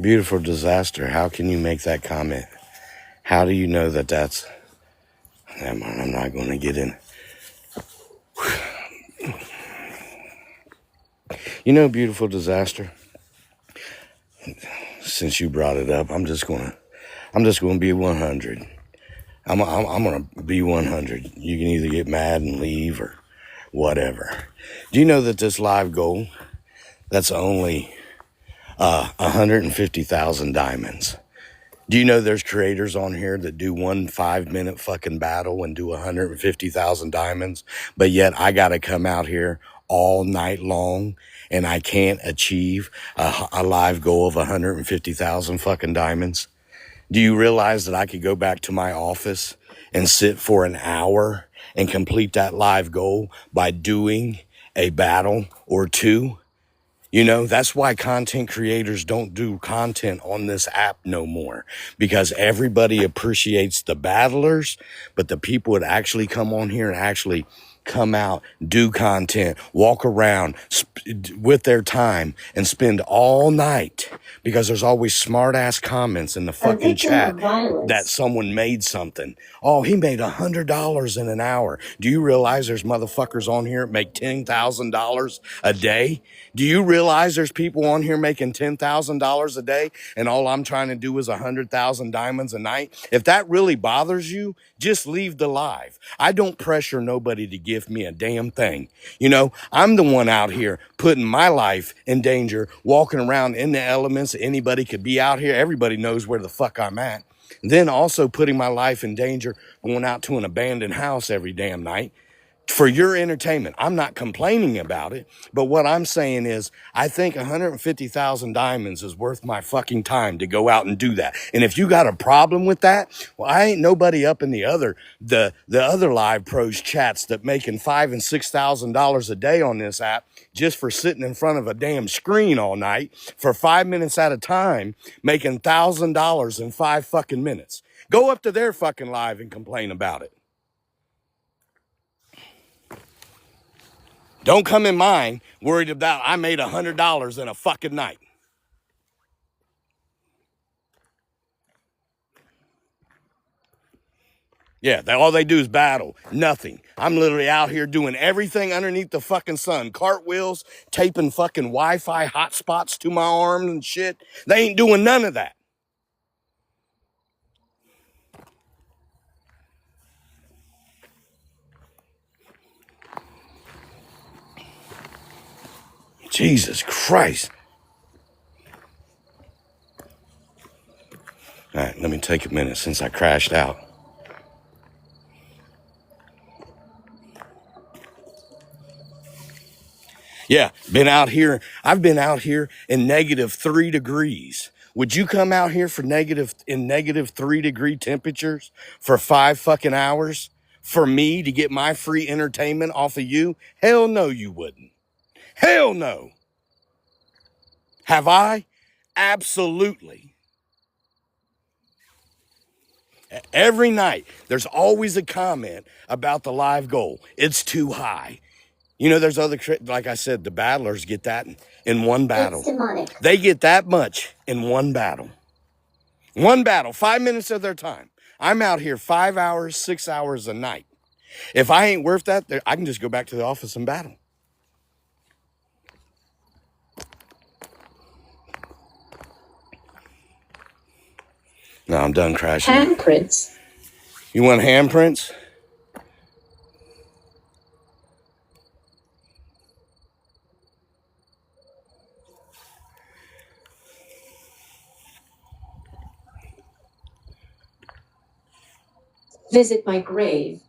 Beautiful disaster. How can you make that comment? How do you know that that's... Never mind, I'm not going to get in. You know, beautiful disaster. Since you brought it up, I'm just gonna be 100. I'm gonna be 100. You can either get mad and leave or whatever. Do you know that this live goal, that's only 150,000 diamonds? Do you know there's creators on here that do 1 5-minute fucking battle and do 150,000 diamonds, but yet I gotta come out here all night long and I can't achieve a live goal of 150,000 fucking diamonds? Do you realize that I could go back to my office and sit for an hour and complete that live goal by doing a battle or two? You know, that's why content creators don't do content on this app no more, because everybody appreciates the battlers, but the people that actually come on here and actually come out, do content, walk around with their time and spend all night, because there's always smart ass comments in the fucking chat that someone made something. Oh, he made $100 in an hour. Do you realize there's motherfuckers on here that make $10,000 a day? Do you realize there's people on here making $10,000 a day and all I'm trying to do is 100,000 diamonds a night? If that really bothers you, just leave the live. I don't pressure nobody to give me a damn thing. You know, I'm the one out here putting my life in danger, walking around in the elements. Anybody could be out here. Everybody knows where the fuck I'm at. Then also putting my life in danger, going out to an abandoned house every damn night for your entertainment. I'm not complaining about it, but what I'm saying is I think 150,000 diamonds is worth my fucking time to go out and do that. And if you got a problem with that, well, I ain't nobody up in the other live pros chats that making $5,000 and $6,000 a day on this app just for sitting in front of a damn screen all night for 5 minutes at a time, making $1,000 in 5 fucking minutes. Go up to their fucking live and complain about it. Don't come in mine worried about I made $100 in a fucking night. Yeah, all they do is battle. Nothing. I'm literally out here doing everything underneath the fucking sun. Cartwheels, taping fucking Wi-Fi hotspots to my arms and shit. They ain't doing none of that. Jesus Christ. All right, let me take a minute since I crashed out. Yeah, I've been out here in -3 degrees. Would you come out here for -3 degree temperatures for 5 fucking hours for me to get my free entertainment off of you? Hell no, you wouldn't. Hell no. Have I? Absolutely. Every night, there's always a comment about the live goal. It's too high. You know, there's other, like I said, the battlers get that in one battle. It's demonic. They get that much in one battle. One battle, 5 minutes of their time. I'm out here 5 hours, 6 hours a night. If I ain't worth that, I can just go back to the office and battle. No, I'm done crashing. Handprints. You want handprints? Visit my grave.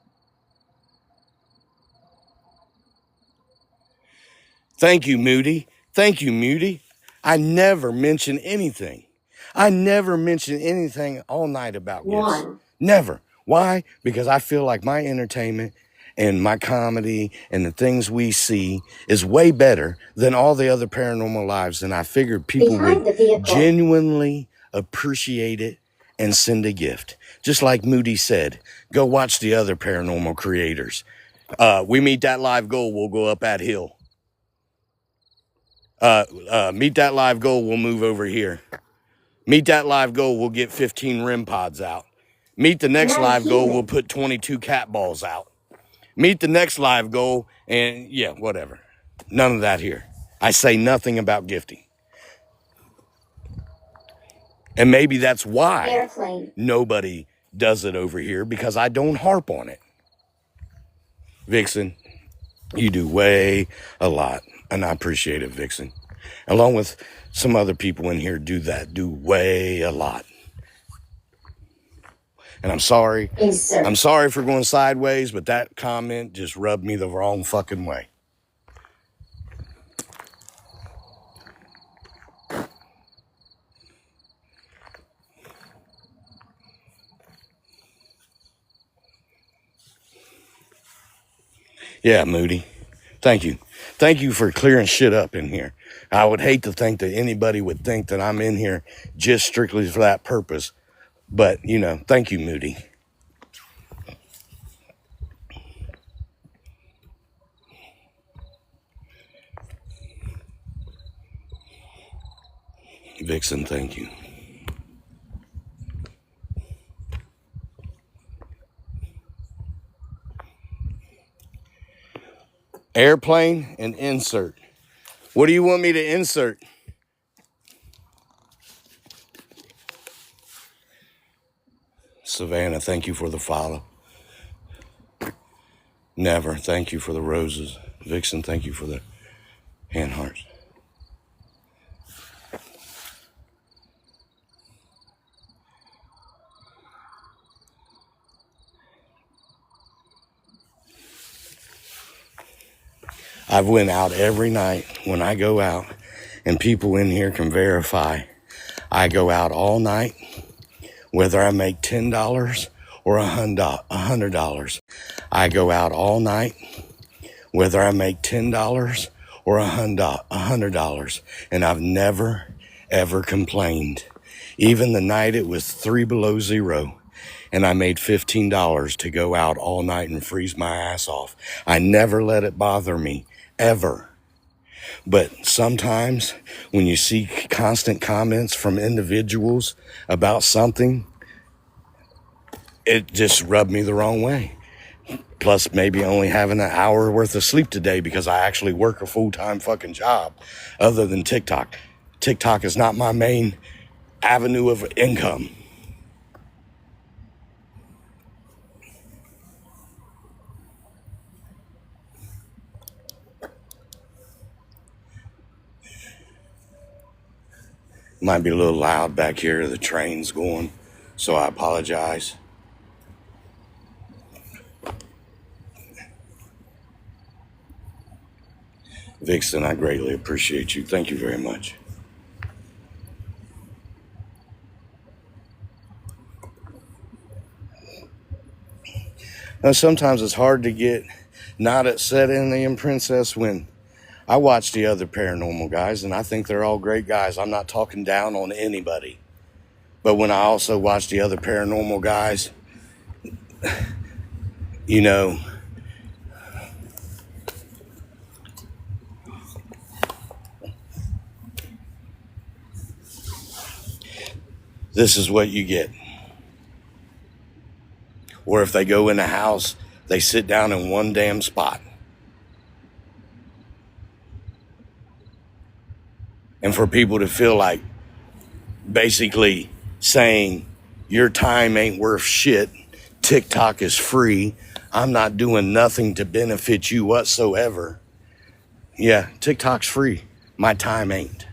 Thank you, Moody. Thank you, Moody. I never mention anything. I never mention anything all night about gifts. One. Never. Why? Because I feel like my entertainment and my comedy and the things we see is way better than all the other paranormal lives. And I figured people Behind the would vehicle. genuinely appreciate it and send a gift. Just like Moody said, go watch the other paranormal creators. We meet that live goal, we'll go up that hill. Meet that live goal, we'll move over here. Meet that live goal, we'll get 15 REM pods out. Meet the next Not a live goal, human. we'll put 22 cat balls out. Meet the next live goal, and yeah, whatever. None of that here. I say nothing about gifting. And maybe that's why Airplane. nobody does it over here, because I don't harp on it. Vixen, you do way a lot, and I appreciate it, Vixen. Along with some other people in here do way a lot. And I'm sorry. Insert. I'm sorry for going sideways, but that comment just rubbed me the wrong fucking way. Yeah, Moody. Thank you. Thank you for clearing shit up in here. I would hate to think that anybody would think that I'm in here just strictly for that purpose. But, you know, thank you, Moody. Vixen, thank you. Airplane and insert. What do you want me to insert? Savannah, thank you for the follow. Never, thank you for the roses. Vixen, thank you for the hand hearts. I've went out every night when I go out, and people in here can verify. I go out all night, whether I make $10 or $100. I go out all night, whether I make $10 or $100, and I've never, ever complained. Even the night it was 3 below zero, and I made $15 to go out all night and freeze my ass off. I never let it bother me, ever. But sometimes when you see constant comments from individuals about something, it just rubbed me the wrong way. Plus maybe only having an hour worth of sleep today because I actually work a full-time fucking job other than TikTok. TikTok is not my main avenue of income. Might be a little loud back here. The train's going, so I apologize. Vixen, I greatly appreciate you. Thank you very much. Now, sometimes it's hard to get not upset in the Princess when I watch the other paranormal guys, and I think they're all great guys. I'm not talking down on anybody. But when I also watch the other paranormal guys, you know, this is what you get. Or if they go in a house, they sit down in one damn spot. And for people to feel like basically saying your time ain't worth shit, TikTok is free, I'm not doing nothing to benefit you whatsoever. Yeah, TikTok's free. My time ain't.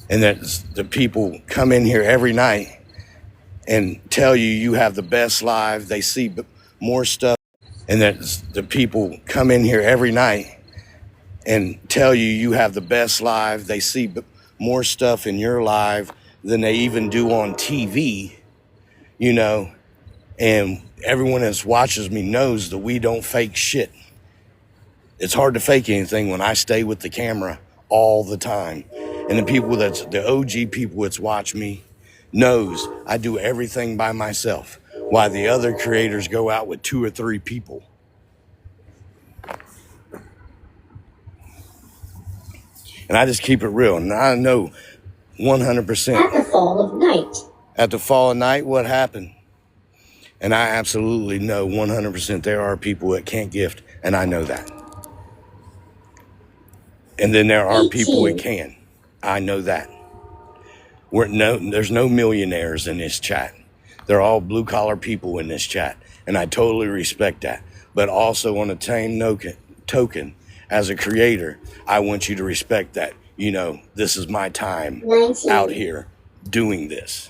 And that the people come in here every night and tell you you have the best life. They see more stuff. And that the people come in here every night and tell you you have the best life. They see more stuff in your live than they even do on TV, you know, and everyone that watches me knows that we don't fake shit. It's hard to fake anything when I stay with the camera all the time. And the OG people that's watch me knows I do everything by myself, while the other creators go out with 2 or 3 people. And I just keep it real. And I know 100%. At the fall of night. At the fall of night, what happened? And I absolutely know 100% there are people that can't gift, and I know that. And then there are people that 18. can. I know that. There's no millionaires in this chat. They're all blue collar people in this chat, and I totally respect that. But also on the same token, as a creator, I want you to respect that. You know, this is my time 19. out here doing this.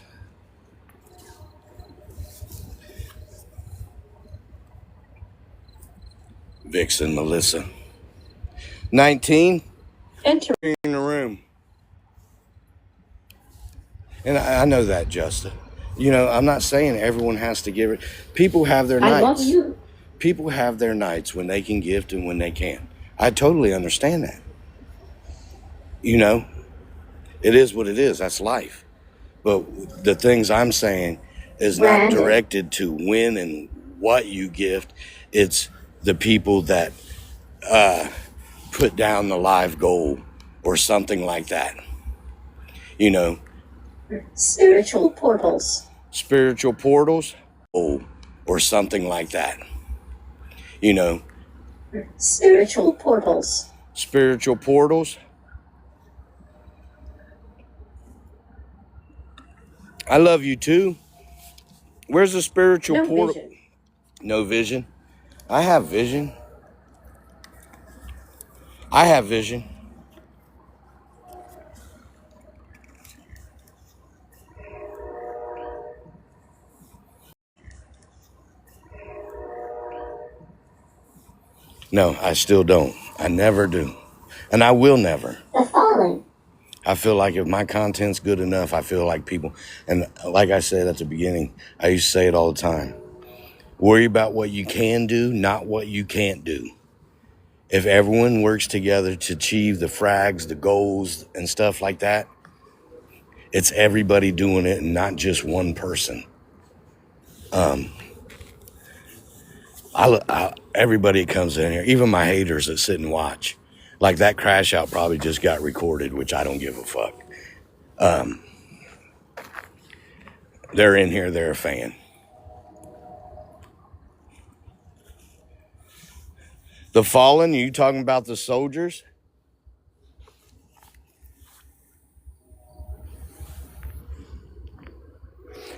Vixen, Melissa. 19. Enter. In the room. And I know that, Justin. You know, I'm not saying everyone has to give it. People have their nights. I love you. People have their nights when they can gift and when they can't. I totally understand that. You know, it is what it is. That's life. But the things I'm saying is not Brandon. directed to when and what you gift. It's the people that put down the live goal or something like that. You know, Spiritual portals. spiritual portals or something like that. You know, Spiritual portals. spiritual portals. I love you too. Where's the spiritual No portal? vision. No vision. I have vision. I have vision. No, I still don't. I never do. And I will never. The fallen. I feel like if my content's good enough, I feel like people, and like I said at the beginning, I used to say it all the time. Worry about what you can do, not what you can't do. If everyone works together to achieve the frags, the goals, and stuff like that, it's everybody doing it and not just one person. Everybody comes in here, even my haters that sit and watch. Like that crash out probably just got recorded, which I don't give a fuck. They're in here, they're a fan. The fallen, you talking about the soldiers?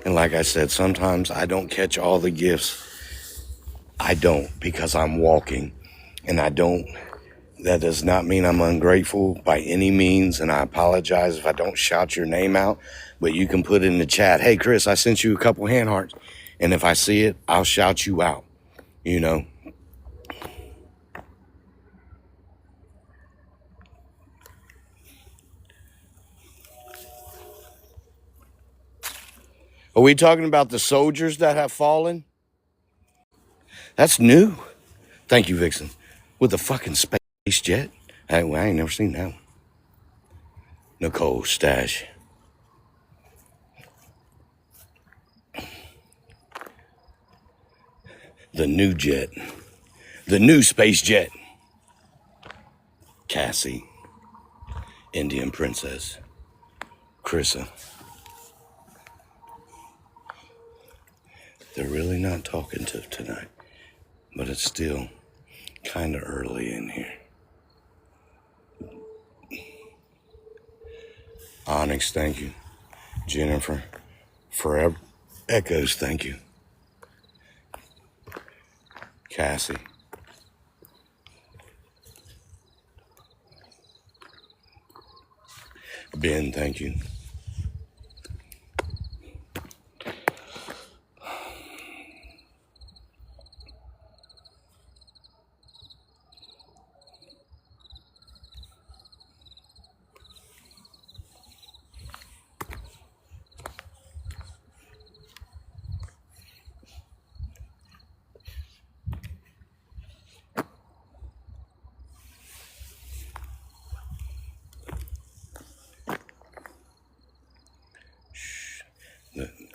And like I said, sometimes I don't catch all the gifts. I don't, because I'm walking. And that does not mean I'm ungrateful by any means. And I apologize if I don't shout your name out. But you can put in the chat, hey, Chris, I sent you a couple hand hearts. And if I see it, I'll shout you out, you know. Are we talking about the soldiers that have fallen? That's new. Thank you, Vixen. With the fucking space jet. I ain't never seen that one. Nicole Stash. The new jet. The new space jet. Cassie. Indian Princess. Chrissa. They're really not talking to tonight. But it's still kind of early in here. Onyx, thank you. Jennifer. Forever. Echoes, thank you. Cassie. Ben, thank you.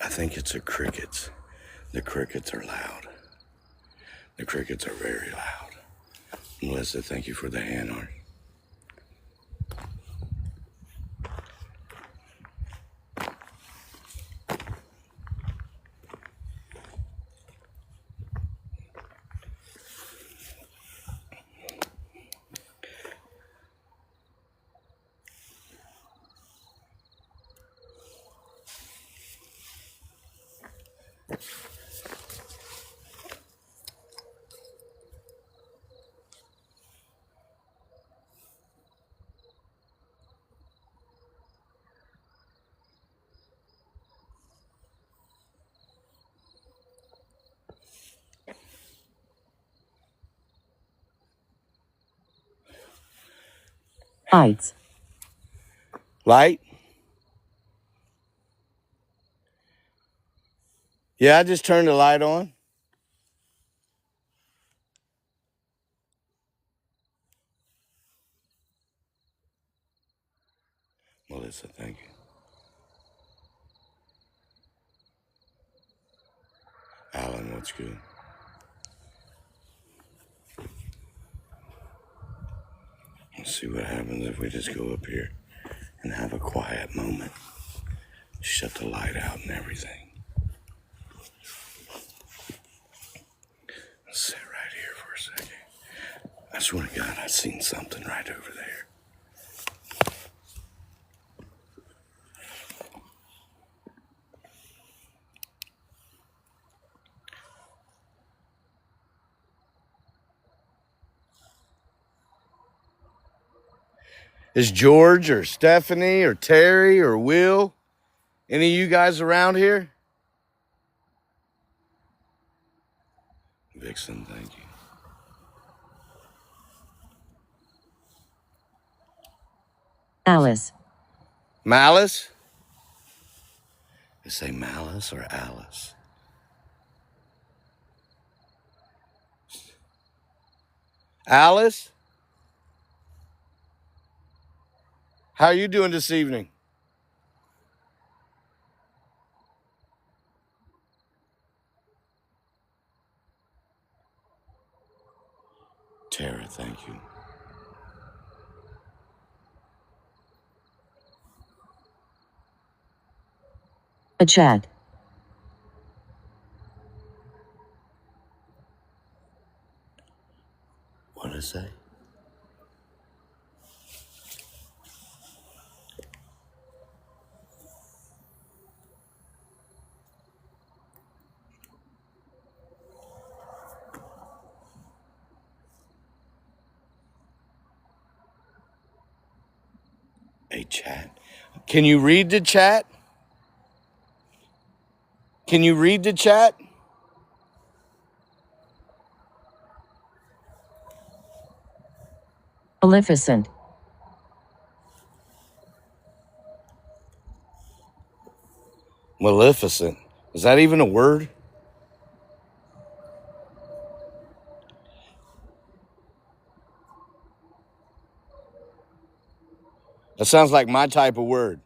I think it's the crickets. The crickets are loud. The crickets are very loud. Melissa, thank you for the hand art. Lights. Light? Yeah, I just turned the light on. Melissa, thank you. Alan, what's good? Let's see what happens if we just go up here and have a quiet moment. Shut the light out and everything. Let's sit right here for a second. I swear to God, I seen something right over there. Is George or Stephanie or Terry or Will, any of you guys around here? Vixen, thank you. Alice. Malice? They say Malice or Alice? Alice? How are you doing this evening? Tara, thank you. A chat. What did I say? A chat? Can you read the chat? Can you read the chat? Maleficent. Maleficent. Is that even a word? That sounds like my type of word.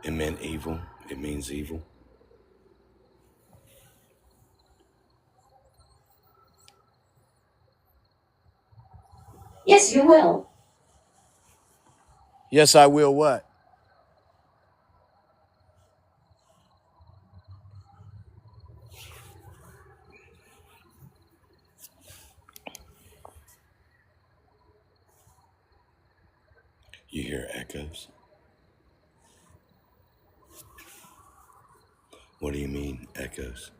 It meant evil. It means evil. Yes, you will. Yes, I will what? You hear echoes? What do you mean, echoes?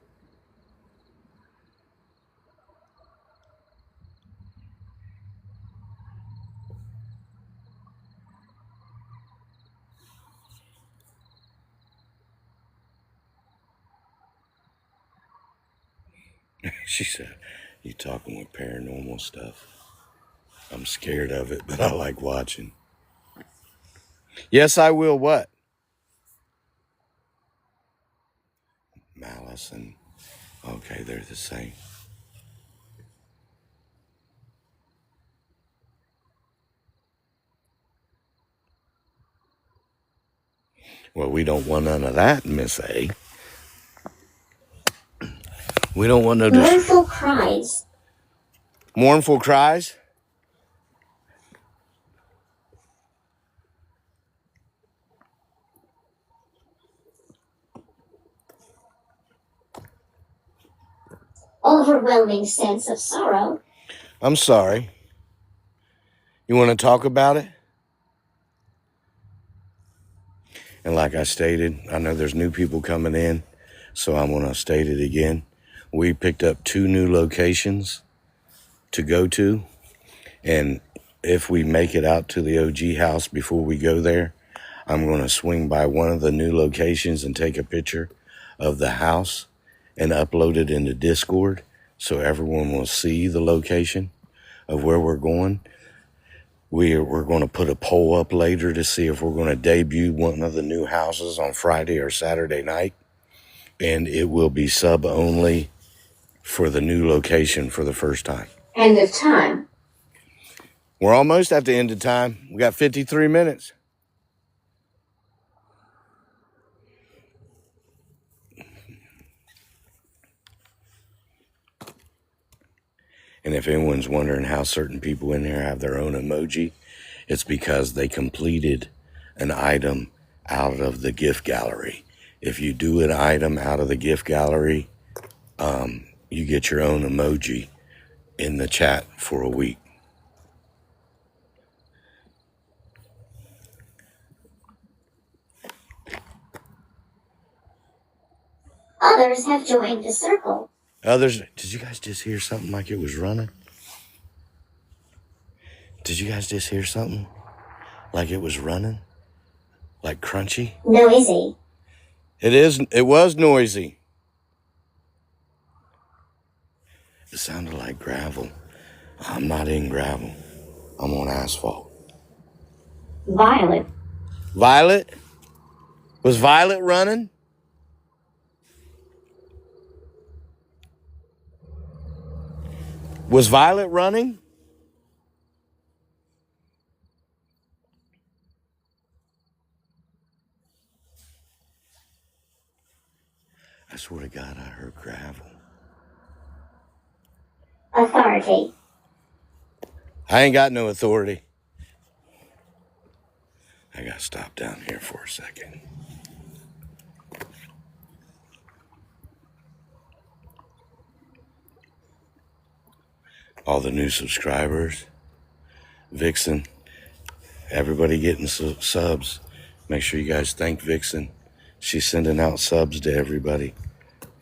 She said, you talking with paranormal stuff. I'm scared of it, but I like watching. Yes, I will what? Malice and, okay, they're the same. Well, we don't want none of that, Miss A. We don't want no Mournful cries. mournful cries. Overwhelming sense of sorrow. I'm sorry. You want to talk about it? And like I stated, I know there's new people coming in, so I'm going to state it again. We picked up 2 new locations to go to, and if we make it out to the OG house before we go there, I'm going to swing by one of the new locations and take a picture of the house and upload it into Discord so everyone will see the location of where we're going. We're going to put a poll up later to see if we're going to debut one of the new houses on Friday or Saturday night. And it will be sub only for the new location for the first time. End of time. We're almost at the end of time. We got 53 minutes. And if anyone's wondering how certain people in here have their own emoji, it's because they completed an item out of the gift gallery. If you do an item out of the gift gallery, you get your own emoji in the chat for a week. Others have joined the circle. Others, did you guys just hear something like it was running? Did you guys just hear something like it was running? Like crunchy? Noisy. It was noisy. It sounded like gravel. I'm not in gravel. I'm on asphalt. Violet. Violet? Was Violet running? Was Violet running? I swear to God, I heard gravel. Authority. I ain't got no authority. I gotta stop down here for a second. All the new subscribers, Vixen, everybody getting subs. Make sure you guys thank Vixen. She's sending out subs to everybody.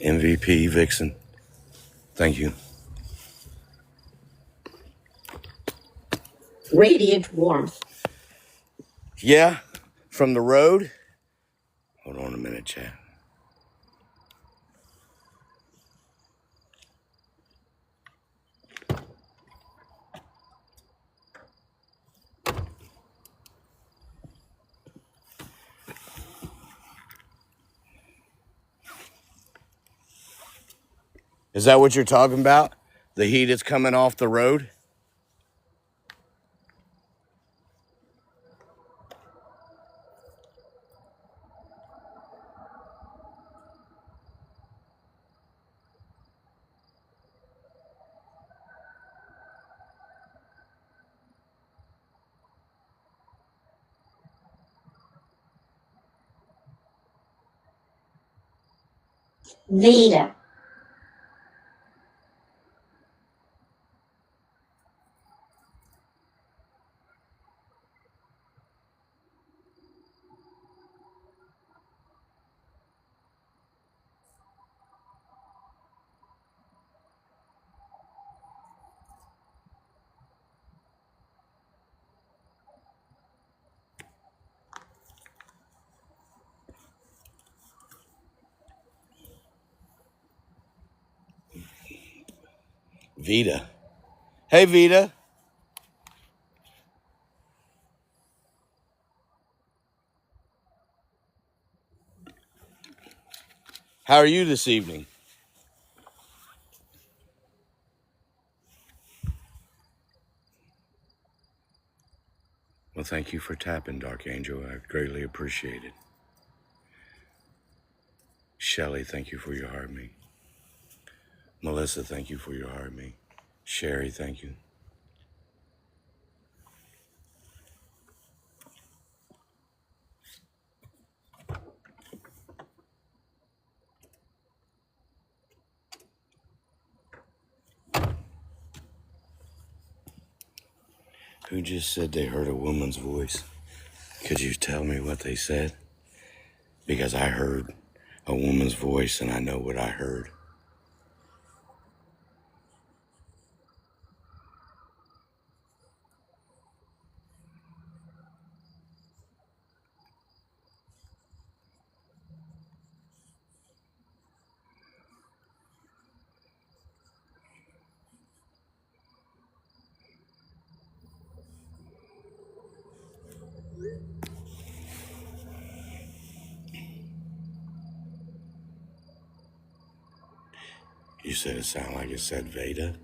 MVP Vixen. Thank you. Radiant warmth. Yeah, from the road. Hold on a minute, chat. Is that what you're talking about? The heat is coming off the road? Vita. Vita. Hey, Vita. How are you this evening? Well, thank you for tapping, Dark Angel. I greatly appreciate it. Shelly, thank you for your heartbeat. Melissa, thank you for your heartbeat. Sherry, thank you. Who just said they heard a woman's voice? Could you tell me what they said? Because I heard a woman's voice and I know what I heard. You said it sounded like it said Veda?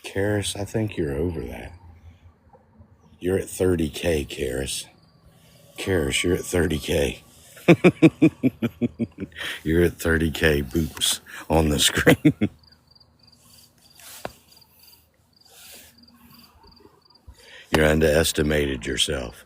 Karis, I think you're over that. You're at 30K, Karis. Karis, you're at 30K. You're at 30K boops on the screen. You underestimated yourself.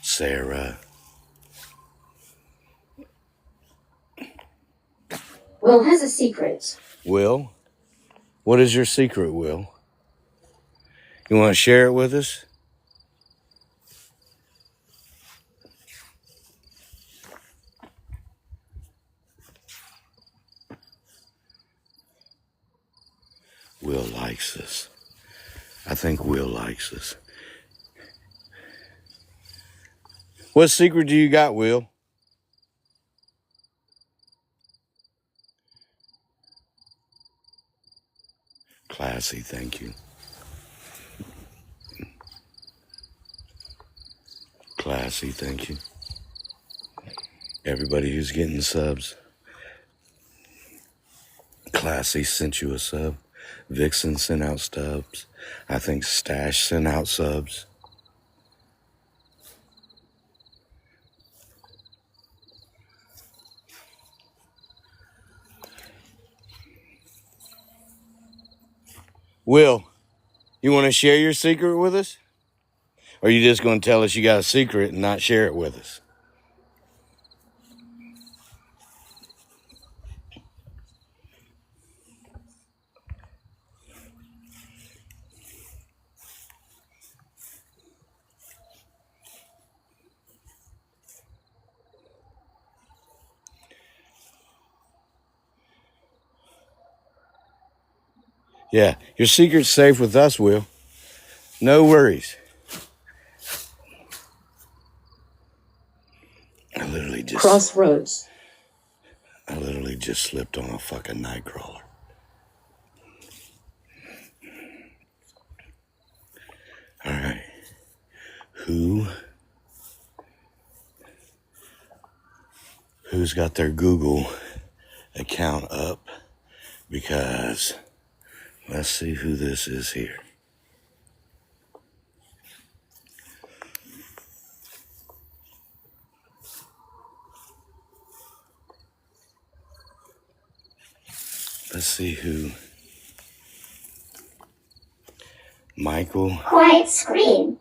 Sarah. Will has a secret. Will? What is your secret, Will? You want to share it with us? Will likes us. I think Will likes us. What secret do you got, Will? Classy, thank you. Classy, thank you. Everybody who's getting subs. Classy sent you a sub. Vixen sent out subs. I think Stash sent out subs. Will, you want to share your secret with us? Or are you just going to tell us you got a secret and not share it with us? Yeah, your secret's safe with us, Will. No worries. I literally just slipped on a fucking night crawler. All right. Who's got their Google account up? Because let's see who this is here. Let's see who. Michael. Quiet screen.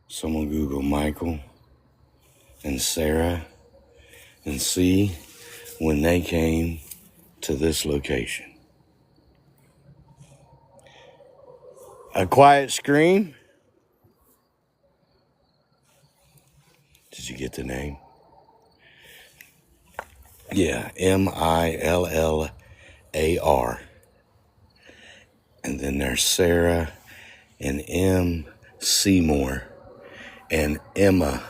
Someone Google Michael and Sarah and see when they came to this location. A quiet scream? Did you get the name? Yeah, Millar. And then there's Sarah and M. Seymour and Emma.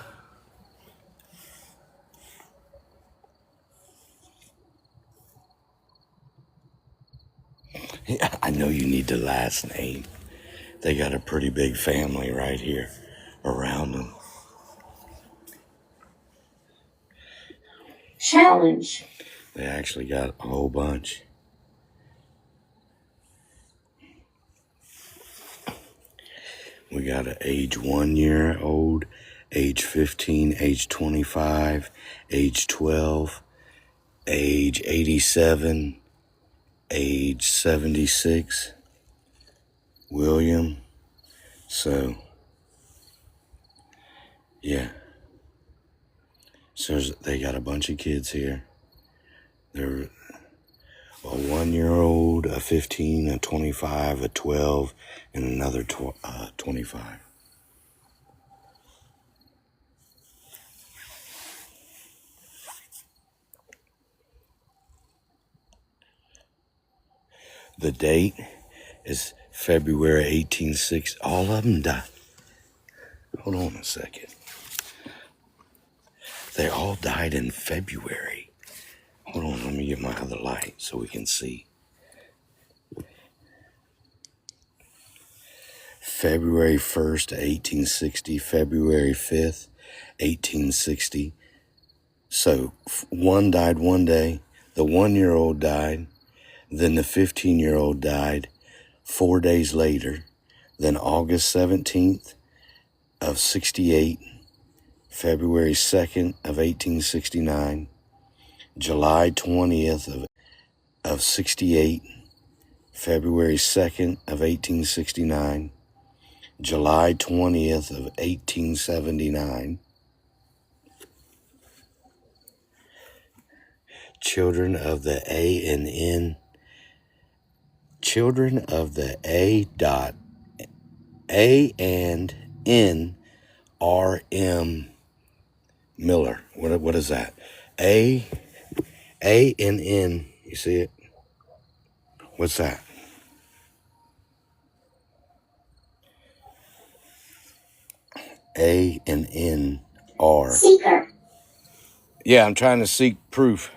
Yeah, I know you need the last name. They got a pretty big family right here around them. Challenge. They actually got a whole bunch. We got an age 1 year old, age 15, age 25, age 12, age 87, age 76, William. So, yeah. So they got a bunch of kids here. They're a 1 year old, a 15, a 25, a 12, and another 25. The date is February 1860. All of them died. Hold on a second. They all died in February. Hold on, let me get my other light so we can see. February 1st, 1860, February 5th, 1860. So one died one day, the 1 year old died, then the 15-year-old died 4 days later, then August 17th of 68, February 2nd of 1869, July 20th of 68, February 2nd of 1869, July 20th of 1879. Children of the A and N. Children of the A and N R M Miller. What is that? A and N. You see it? What's that? A and N R. Seeker. Yeah, I'm trying to seek proof.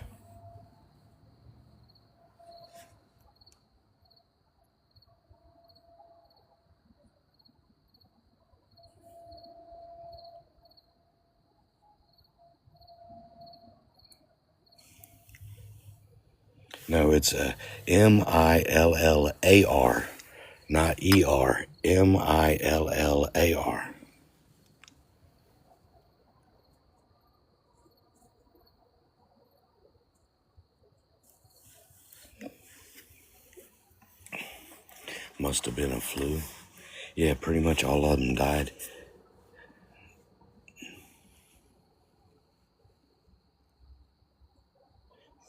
No, it's Millar, not ER. Millar. Must have been a flu. Yeah, pretty much all of them died.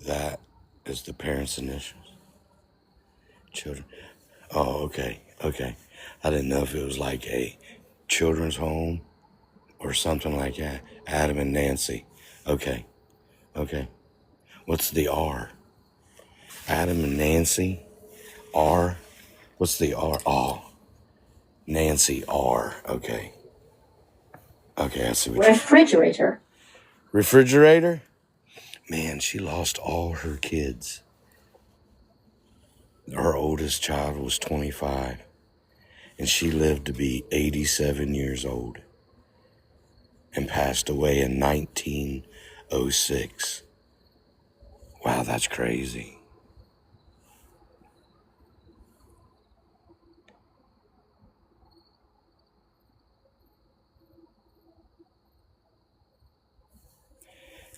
That is the parents' initials. Children. Oh, okay. Okay. I didn't know if it was like a children's home or something like that. Adam and Nancy. Okay. Okay. What's the R? Adam and Nancy. R. What's the R? Oh, Nancy R. Okay. Okay, I see what Refrigerator. Refrigerator? Man, she lost all her kids. Her oldest child was 25, and she lived to be 87 years old and passed away in 1906. Wow, that's crazy.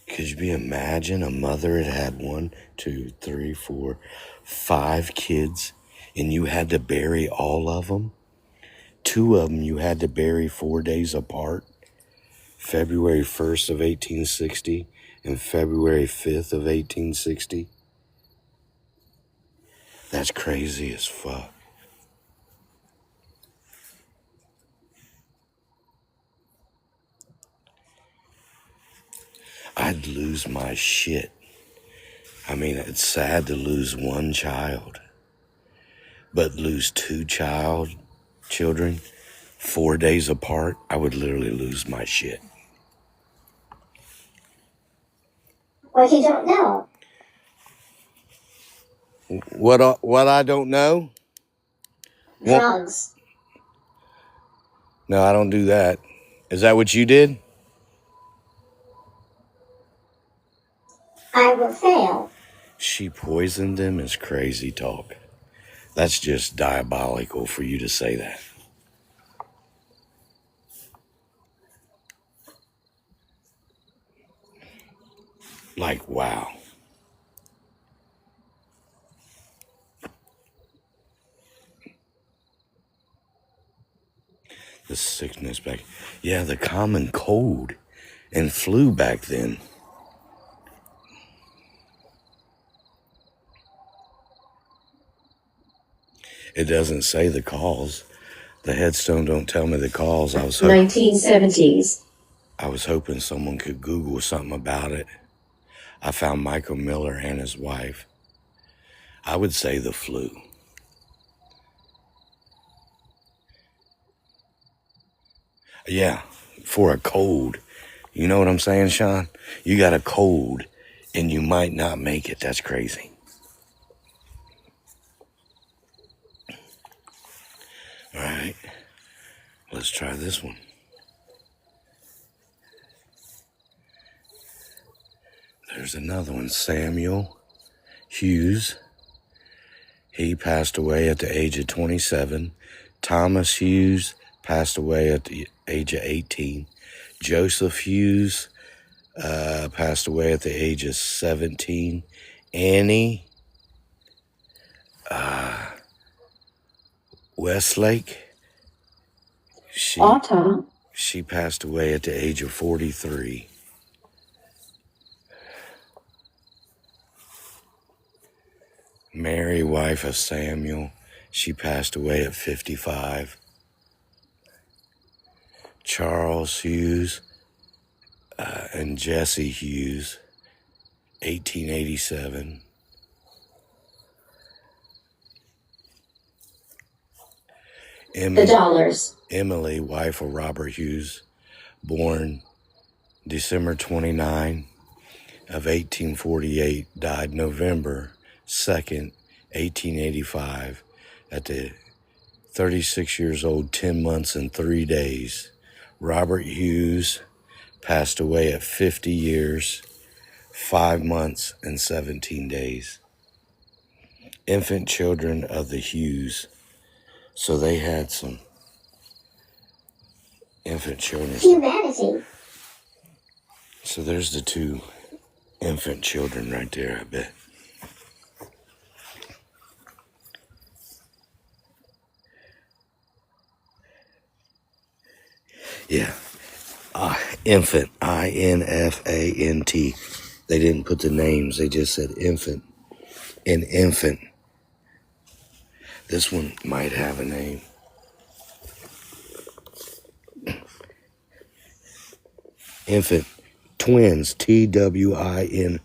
Could you imagine a mother had 1, 2, 3, 4, 5 kids, and you had to bury all of them? 2 of them you had to bury 4 days apart, February 1st of 1860 and February 5th of 1860. That's crazy as fuck. I'd lose my shit. I mean, it's sad to lose one child, but lose 2 children 4 days apart, I would literally lose my shit. What you don't know. What I don't know? Drugs. No, I don't do that. Is that what you did? I will fail. She poisoned him is crazy talk. That's just diabolical for you to say that. Like, wow. The sickness back. Yeah, the common cold and flu back then. It doesn't say the cause. The headstone don't tell me the cause. 1970s. I was hoping someone could Google something about it. I found Michael Miller and his wife. I would say the flu. Yeah, for a cold. You know what I'm saying, Sean? You got a cold and you might not make it. That's crazy. All right, let's try this one. There's another one, Samuel Hughes. He passed away at the age of 27. Thomas Hughes passed away at the age of 18. Joseph Hughes passed away at the age of 17. Annie Westlake, she passed away at the age of 43. Mary, wife of Samuel, she passed away at 55. Charles Hughes and Jesse Hughes, 1887. The dollars. Emily, wife of Robert Hughes, born December 29 of 1848, died November 2nd, 1885, at the 36 years old, 10 months and 3 days. Robert Hughes passed away at 50 years, 5 months and 17 days. Infant children of the Hughes. So they had some infant children. Humanity. So there's the two infant children right there, I bet. Yeah. Infant. INFANT. They didn't put the names. They just said infant. An infant. This one might have a name. Infant. Twins. TWINS.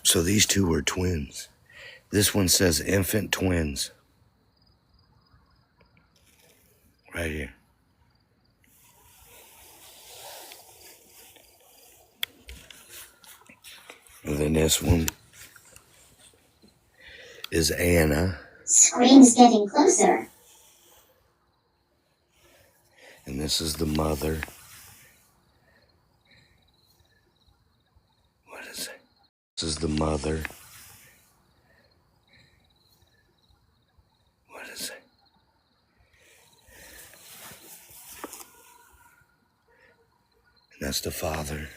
So these two were twins. This one says infant twins. Right here. And then this one is Anna. Scream's getting closer. And this is the mother. What is it? This is the mother. What is it? And that's the father.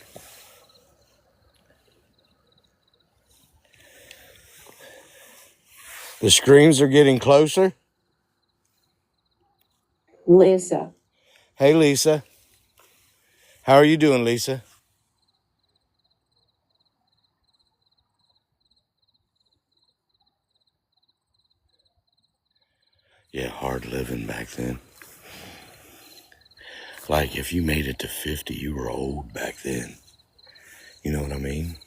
The screams are getting closer. Lisa. Hey, Lisa. How are you doing, Lisa? Yeah, hard living back then. Like, if you made it to 50, you were old back then. You know what I mean?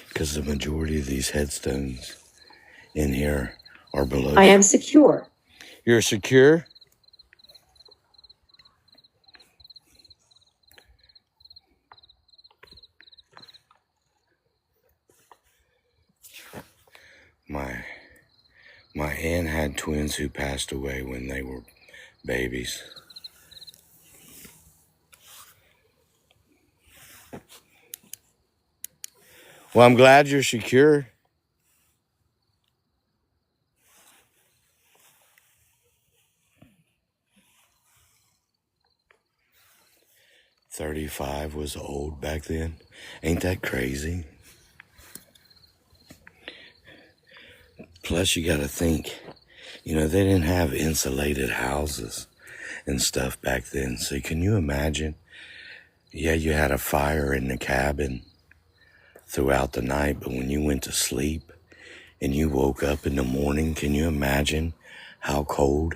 Because the majority of these headstones in here are below. I am secure. You're secure? My aunt had twins who passed away when they were babies. Well, I'm glad you're secure. $35 was old back then. Ain't that crazy? Plus, you got to think, they didn't have insulated houses and stuff back then. So can you imagine? Yeah, you had a fire in the cabin throughout the night, but when you went to sleep and you woke up in the morning, can you imagine how cold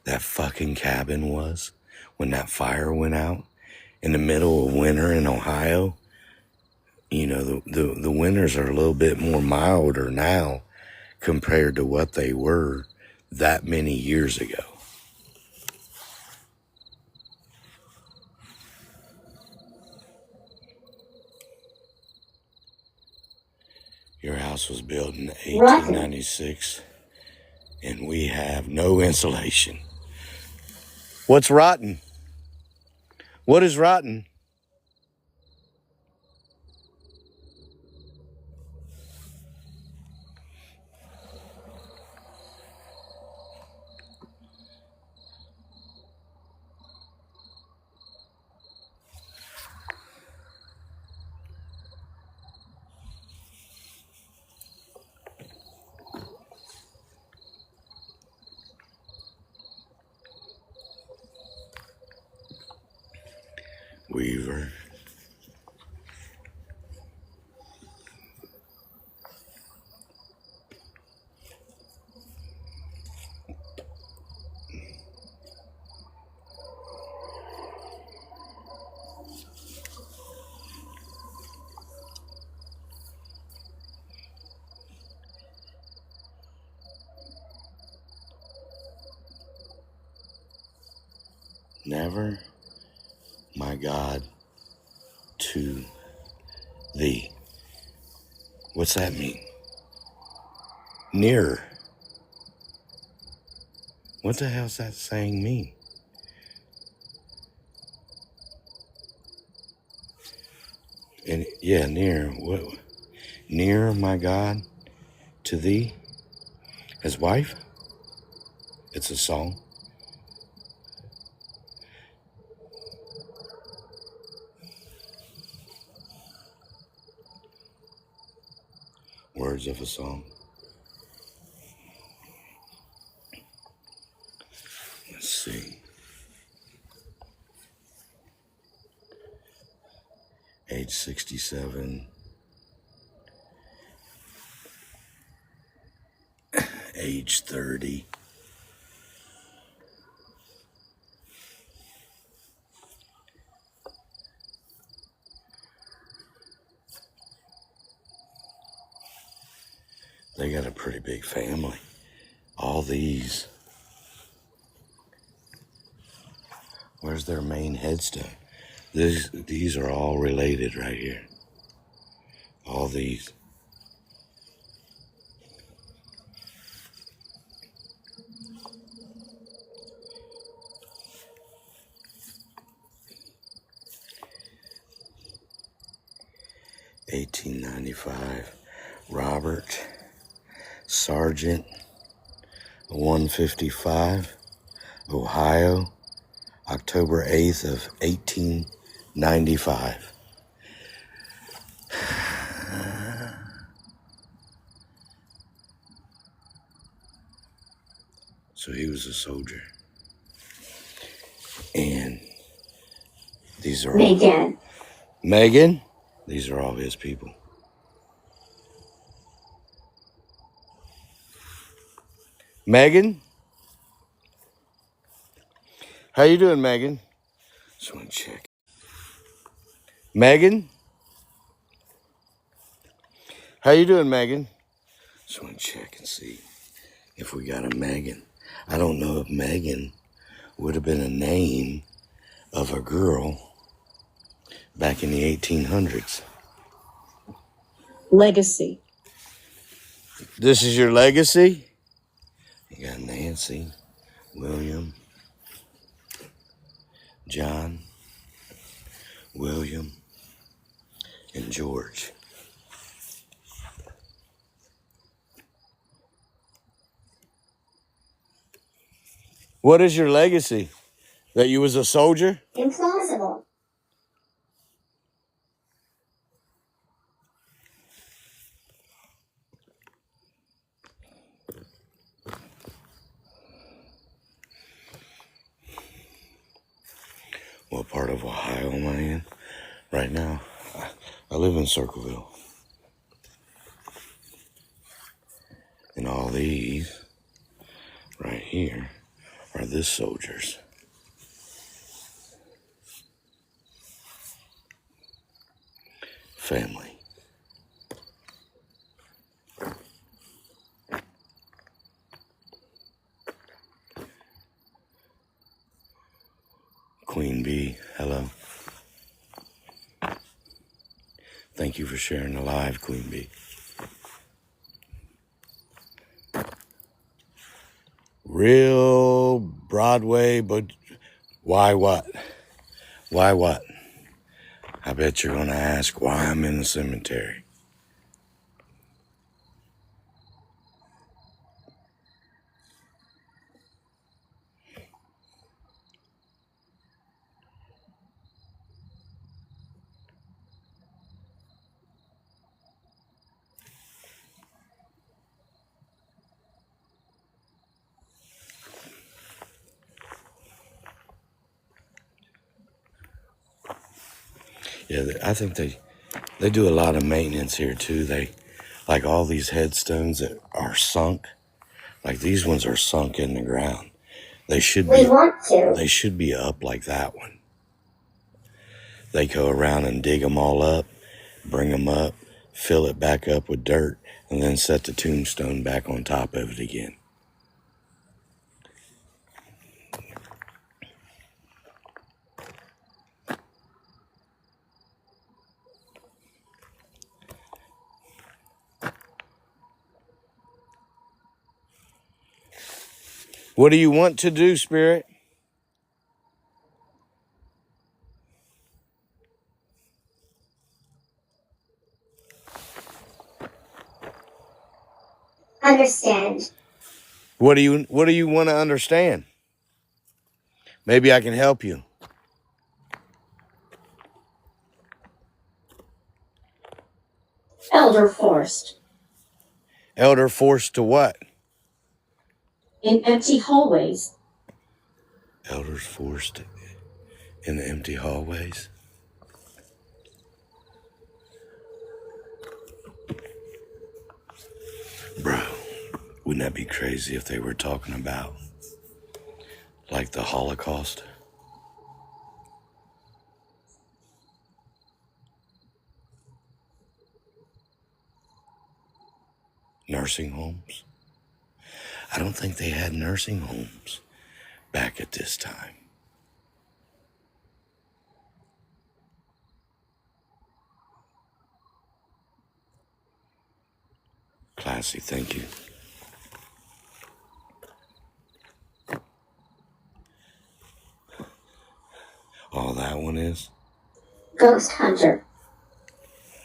that fucking cabin was when that fire went out in the middle of winter in Ohio? The winters are a little bit more milder now compared to what they were that many years ago. Your house was built in 1896, and we have no insulation. What's rotten? What is rotten? Weaver. Never, my God, to thee. What's that mean? Nearer. What the hell's that saying mean? And yeah, near. What? Near, my God, to thee. His wife? It's a song. Words of a song. Let's see. Age 67. Age 30. They got a pretty big family. All these. Where's their main headstone? These are all related right here. All these. $18.95. Robert Sargent, 155, Ohio, October 8th of 1895. So he was a soldier. And these are all... Megan? These are all his people. Megan? How you doing, Megan? Just want to check. Megan? How you doing, Megan? Just want to check and see if we got a Megan. I don't know if Megan would have been a name of a girl back in the 1800s. Legacy. This is your legacy? You got Nancy, William, John, William, and George. What is your legacy? That you was a soldier? Implausible. What part of Ohio am I in right now? I live in Circleville. And all these right here are this soldiers. Family. Queen Bee, hello. Thank you for sharing the live, Queen Bee. Real Broadway, but why what? Why what? I bet you're going to ask why I'm in the cemetery. Yeah, I think they do a lot of maintenance here too. They, like all these headstones that are sunk, like these ones are sunk in the ground. They should We be want to. they should be up like that one. They go around and dig them all up, bring them up, fill it back up with dirt, and then set the tombstone back on top of it again. What do you want to do, Spirit? Understand. What do you want to understand? Maybe I can help you. Elder forced. Elder forced to what? In empty hallways. Elders forced in the empty hallways. Bro, wouldn't that be crazy if they were talking about like the Holocaust? Nursing homes? I don't think they had nursing homes back at this time. Classy, thank you. All that one is? Ghost hunter.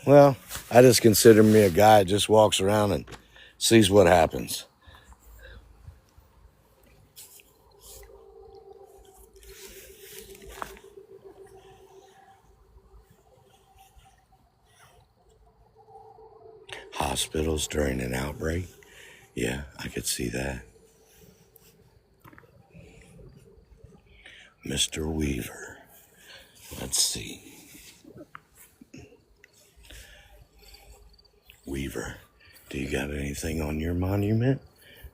Well, I just consider me a guy that just walks around and sees what happens. Hospitals during an outbreak? Yeah, I could see that. Mr. Weaver. Let's see. Weaver, do you got anything on your monument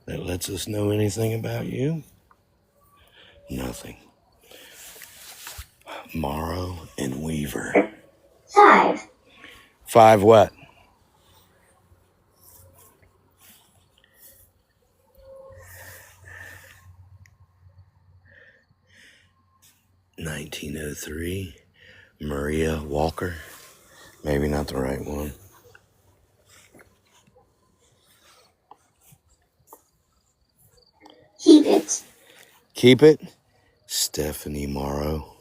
that lets us know anything about you? Nothing. Morrow and Weaver. 5. 5 what? (1903) Maria Walker. Maybe not the right one. Keep it. Keep it. Stephanie Morrow.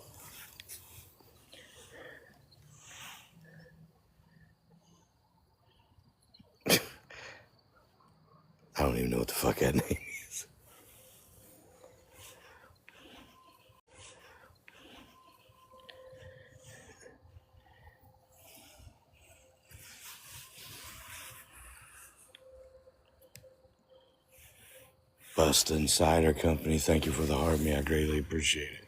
I don't even know what the fuck that name is. Bustin' Cider Company, thank you for the heart me. I greatly appreciate it.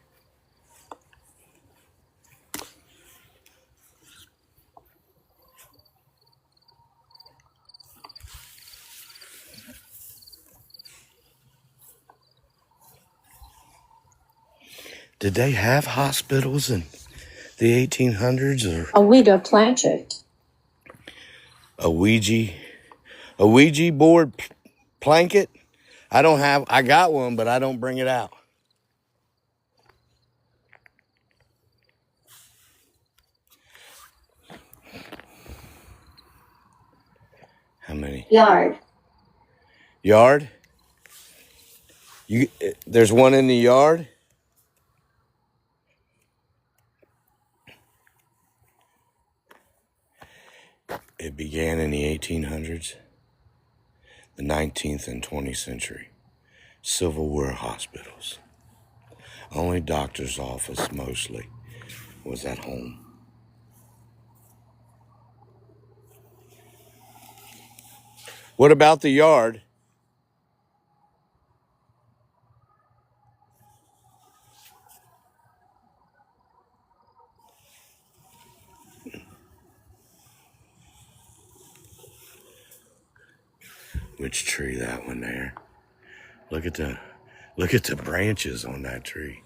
Did they have hospitals in the 1800s or A Ouija planchet. a Ouija board blanket? I got one, but I don't bring it out. How many? Yard. Yard? There's one in the yard? It began in the 1800s, the 19th and 20th century. Civil War hospitals. Only doctor's office mostly was at home. What about the yard? Which tree? That one there. Look at the branches on that tree.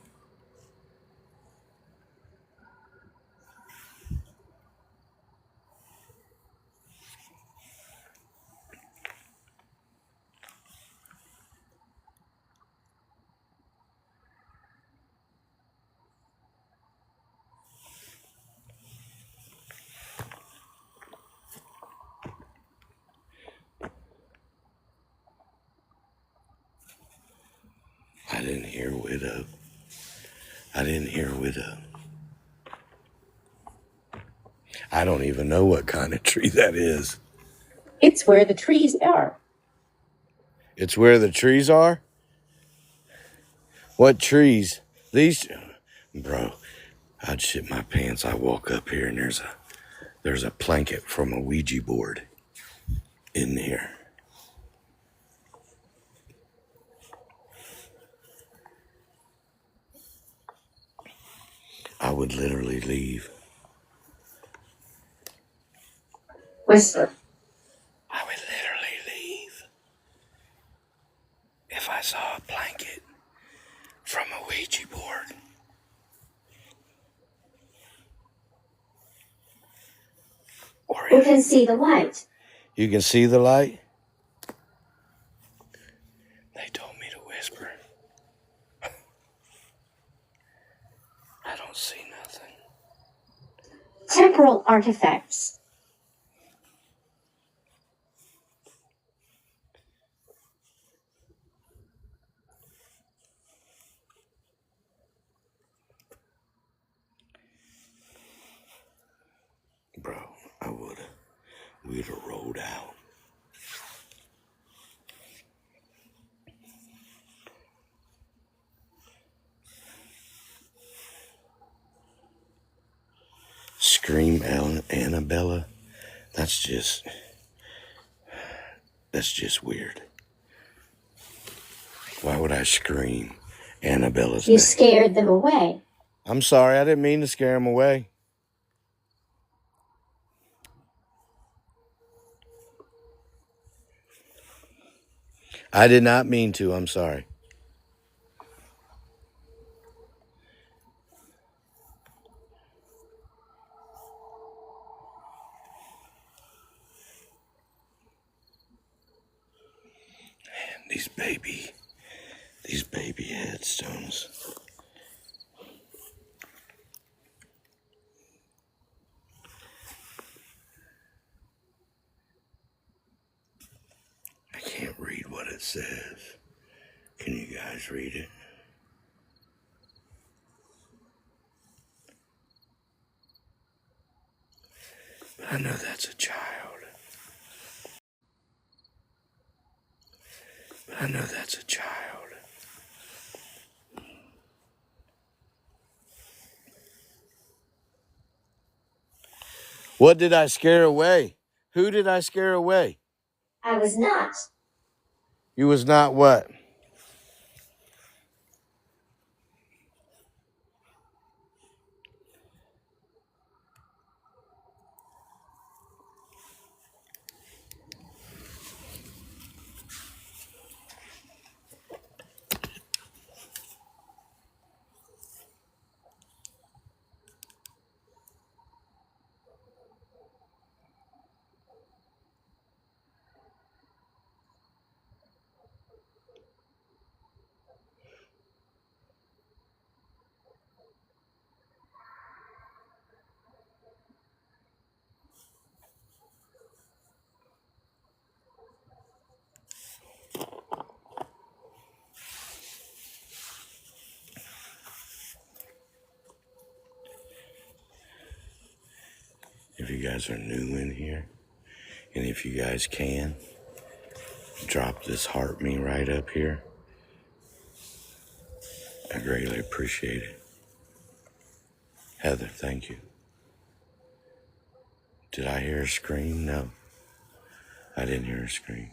I didn't hear widow. I don't even know what kind of tree that is. It's where the trees are. It's where the trees are? What trees? These, bro, I'd shit my pants. I walk up here and there's a blanket from a Ouija board in there. I would literally leave. Whisper. I would literally leave if I saw a blanket from a Ouija board. You can see the light. You can see the light? They told me to whisper. I don't see nothing. Temporal artifacts. Bro, we'd have rolled out. Scream Annabella. That's just weird. Why would I scream Annabella's You name? scared them away. I'm sorry, I didn't mean to scare him away. I did not mean to, I'm sorry. Man, these baby headstones. I can't read what it says. Can you guys read it? But I know that's a child. I know that's a child. What did I scare away? Who did I scare away? I was not. You was not what? If you guys are new in here, and if you guys can, drop this heart me right up here. I greatly appreciate it. Heather, thank you. Did I hear a scream? No, I didn't hear a scream.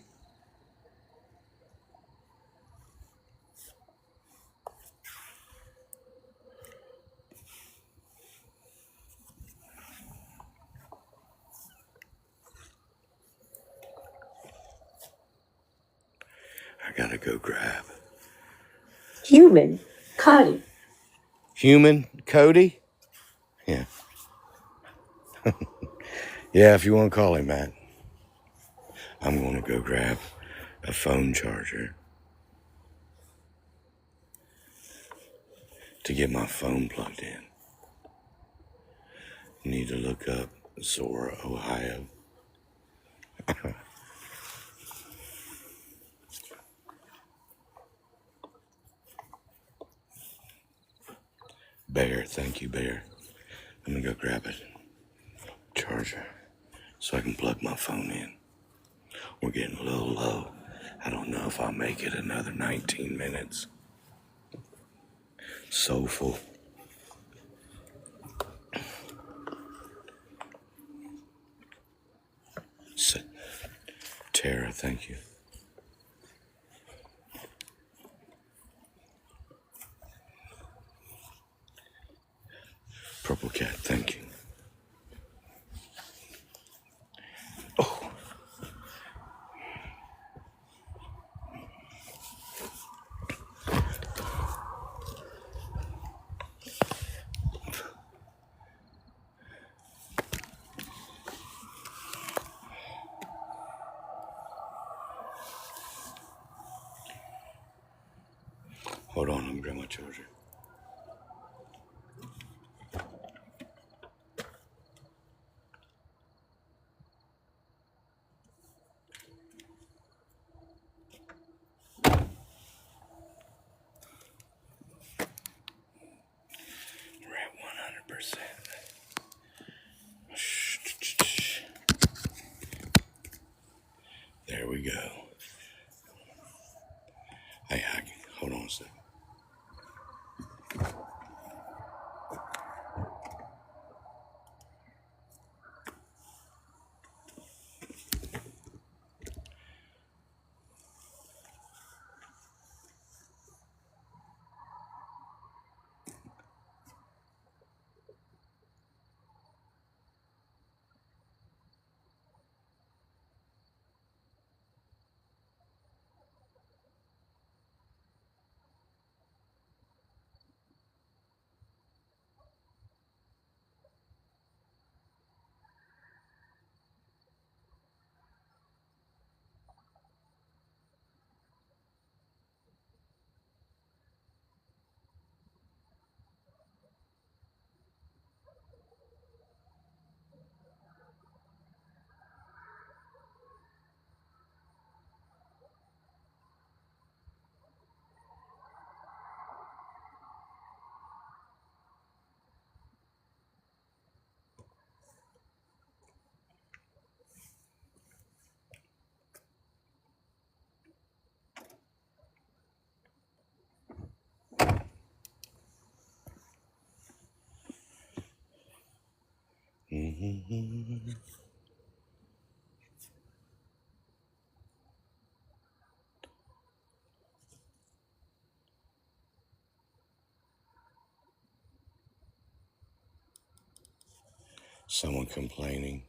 I gotta go grab. Human. Connie. Human Cody? Yeah. Yeah, if you want to call him that. I'm going to go grab a phone charger to get my phone plugged in. Need to look up Zora, Ohio. Bear, thank you, Bear. I'm gonna go grab a charger so I can plug my phone in. We're getting a little low. I don't know if I'll make it another 19 minutes. So full. Tara, thank you. Purple Cat, thank you. Oh, hold on, I'm gonna grab my charger. We're at 100%. There we go. Hey, hold on a second. Someone complaining.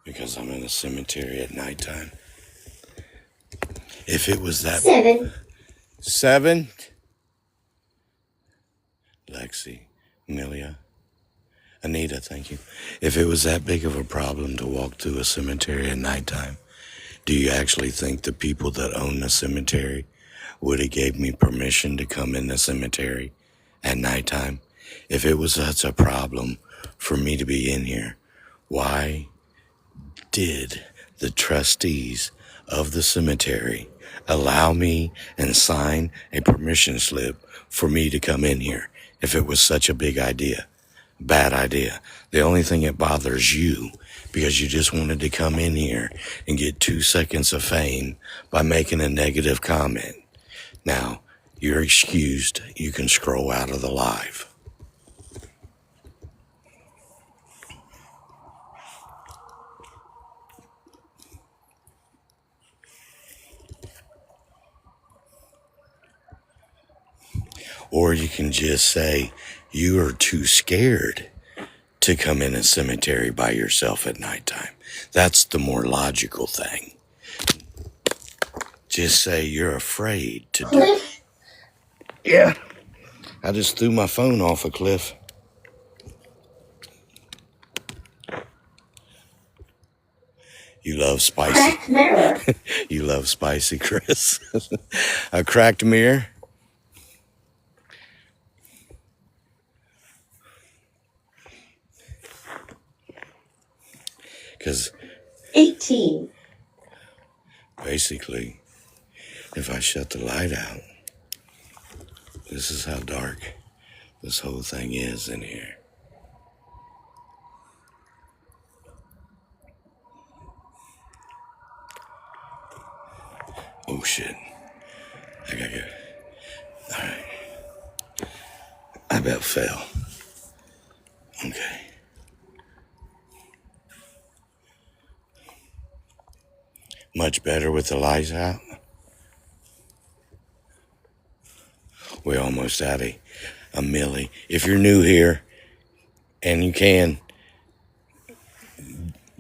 Because I'm in a cemetery at nighttime. If it was that... 7, 7? Lexi, Amelia, Anita, thank you. If it was that big of a problem to walk through a cemetery at nighttime, do you actually think the people that own the cemetery would have gave me permission to come in the cemetery at nighttime? If it was such a problem for me to be in here, why did the trustees of the cemetery allow me and sign a permission slip for me to come in here if it was such a bad idea? The only thing that bothers you, because you just wanted to come in here and get 2 seconds of fame by making a negative comment. Now, you're excused. You can scroll out of the live. Or you can just say you are too scared to come in a cemetery by yourself at nighttime. That's the more logical thing. Just say you're afraid to do it. Cliff, Yeah. I just threw my phone off a cliff. You love spicy. cracked mirror, You love spicy, Chris. A cracked mirror. Because 18, basically, if I shut the light out, this is how dark this whole thing is in here. Oh shit. I gotta go. Alright. I about fell. Okay. Much better with the lights out. We're almost at a milli. If you're new here and you can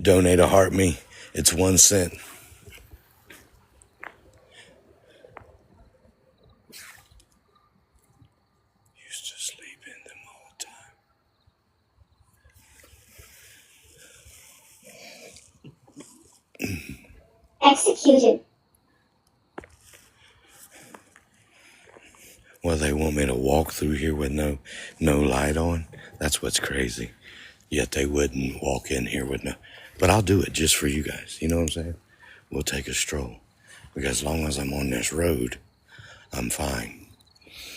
donate a heart me, it's 1 cent. Used to sleep in them all the time. executed, Well, they want me to walk through here with no light on. That's what's crazy. Yet they wouldn't walk in here with no. But I'll do it just for you guys. You know what I'm saying? We'll take a stroll. Because as long as I'm on this road, I'm fine.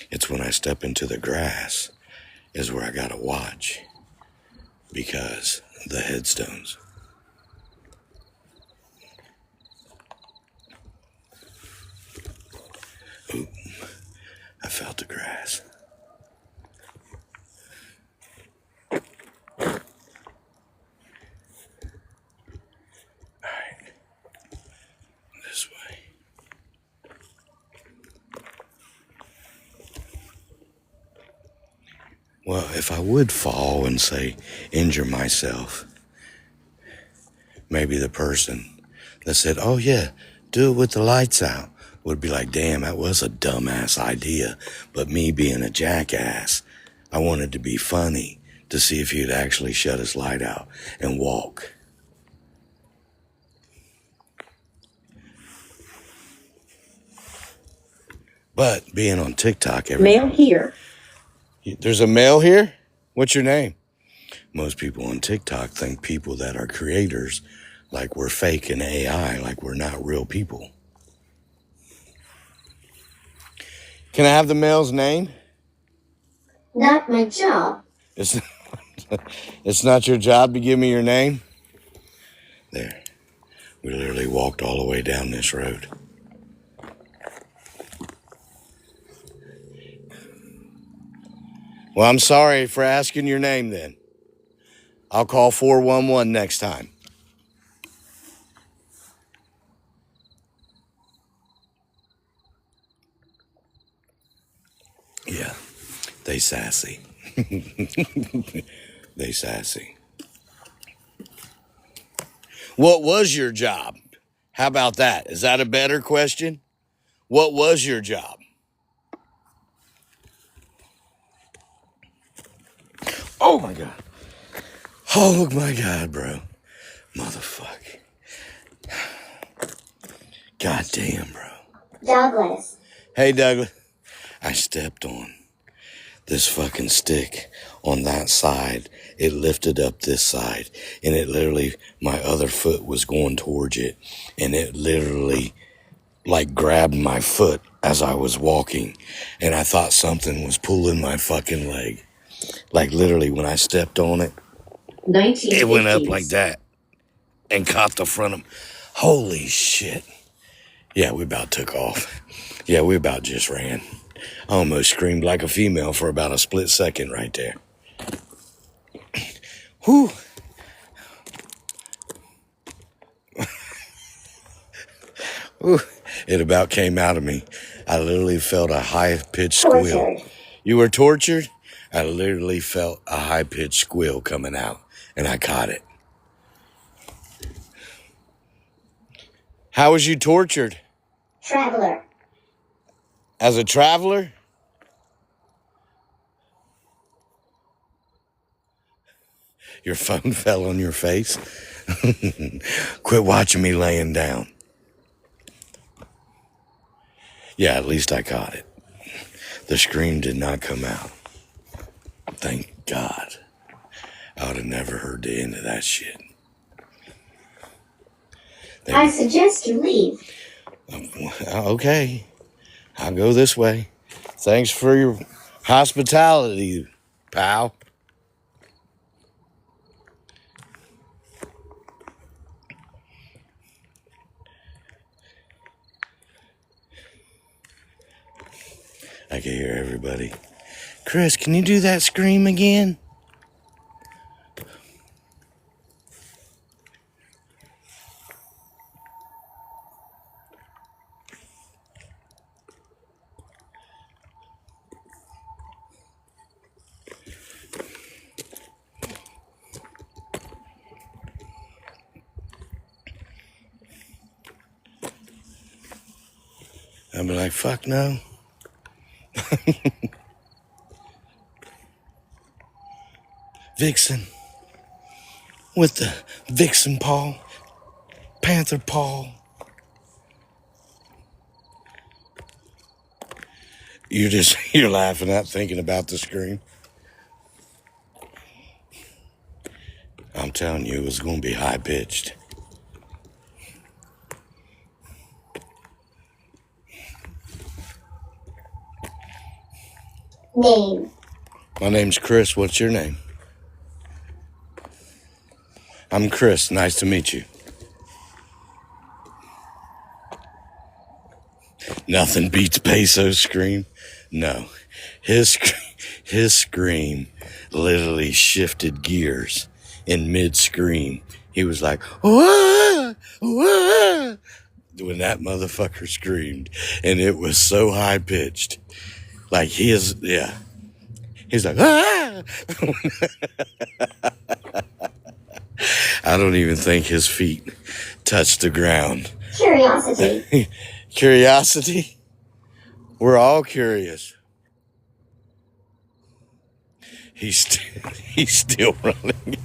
It's when I step into the grass is where I gotta watch. Because the headstones. Ooh, I felt the grass. Alright. This way. Well, if I would fall and say, injure myself, maybe the person that said, oh yeah, do it with the lights out, would be like, damn, that was a dumbass idea. But me being a jackass, I wanted to be funny to see if he'd actually shut his light out and walk. But being on TikTok, male here, there's a male here? What's your name? Most people on TikTok think people that are creators, like we're fake and AI, like we're not real people. Can I have the male's name? not my job, It's not your job to give me your name? There. We literally walked all the way down this road. Well, I'm sorry for asking your name then. I'll call 411 next time. Yeah, they sassy. They sassy. What was your job? How about that? Is that a better question? What was your job? Oh my God. Oh my God, bro. Motherfucker. God damn, bro. Douglas. Hey, Douglas. I stepped on this fucking stick on that side. It lifted up this side, and it literally, my other foot was going towards it, and it literally like grabbed my foot as I was walking, and I thought something was pulling my fucking leg. Like literally when I stepped on it, it went up like 1950s. that and caught the front of. Holy shit. Yeah, we about took off. Yeah, we about just ran. I almost screamed like a female for about a split second right there. Whew. Whew. It about came out of me. I literally felt a high-pitched squeal. Tortured. You were tortured? I literally felt a high-pitched squeal coming out, and I caught it. How was you tortured? Traveler. As a traveler? Your phone fell on your face? Quit watching me laying down. Yeah, at least I caught it. The scream did not come out. Thank God. I would have never heard the end of that shit. I suggest you leave. Okay, I'll go this way. Thanks for your hospitality, pal. I can hear everybody. Chris, can you do that scream again? I'll be like, fuck no. Vixen. With the vixen paw. Panther paw. You're laughing at thinking about the scream. I'm telling you, it was going to be high pitched. Name. My name's Chris. What's your name? I'm Chris. Nice to meet you. Nothing beats Peso's scream. No, his scream literally shifted gears in mid scream. He was like, "Wah, wah," when that motherfucker screamed, and it was so high pitched. Like he's like, "Ah!" I don't even think his feet touched the ground. Curiosity. Curiosity? We're all curious. He's still running.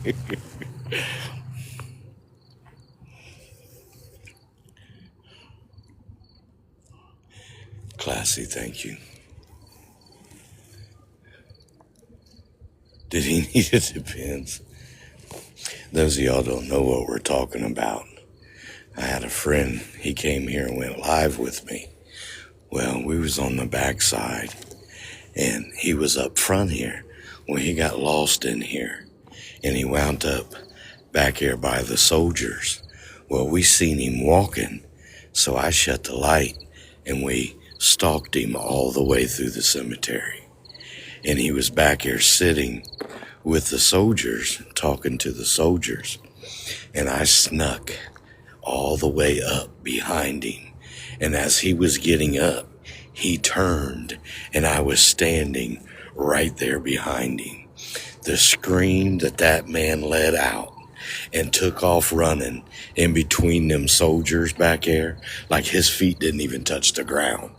Classy, thank you. Did he need it? Depends. Those of y'all don't know what we're talking about. I had a friend, he came here and went live with me. Well, we was on the backside, and he was up front here. Well, he got lost in here, and he wound up back here by the soldiers. Well, we seen him walking, so I shut the light, and we stalked him all the way through the cemetery. and he was back here sitting with the soldiers, talking to the soldiers. And I snuck all the way up behind him. And as he was getting up, he turned, and I was standing right there behind him. The scream that man let out and took off running in between them soldiers back there, like his feet didn't even touch the ground.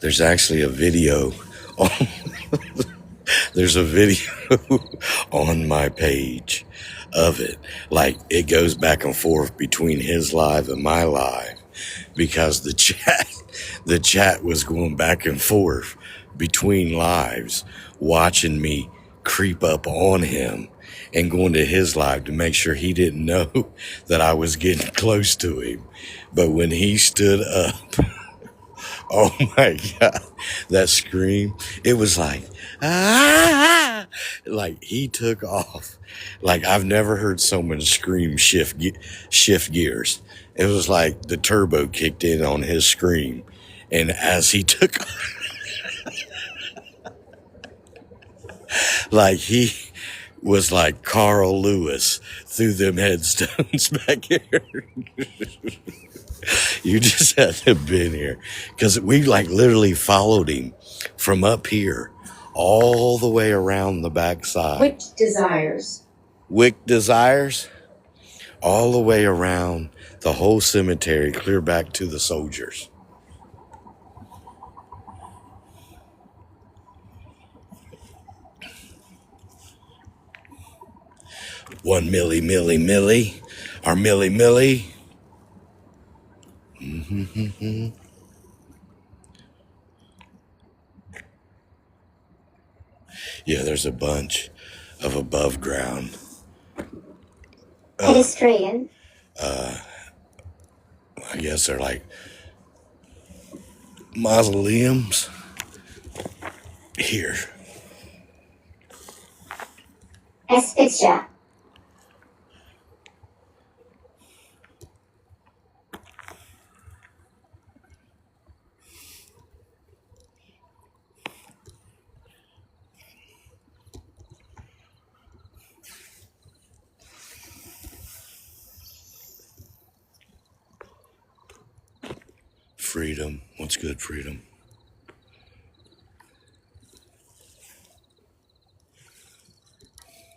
There's actually a video on, there's a video on my page of it. Like, it goes back and forth between his live and my live, because the chat was going back and forth between lives, watching me creep up on him and going to his live to make sure he didn't know that I was getting close to him. But when he stood up, oh my God, that scream, it was like, ah, like he took off. Like, I've never heard someone scream shift gears. It was like the turbo kicked in on his scream. And as he took, like he was like Carl Lewis through them headstones back here. You just had to have been here, because we like literally followed him from up here all the way around the backside. Which desires? Wick Desires, all the way around the whole cemetery, clear back to the soldiers. One Millie, Millie, Millie, our Millie, Millie. Yeah, there's a bunch of above ground. Pedestrian. I guess they're like mausoleums here. Asphyxia. Freedom. What's good, freedom?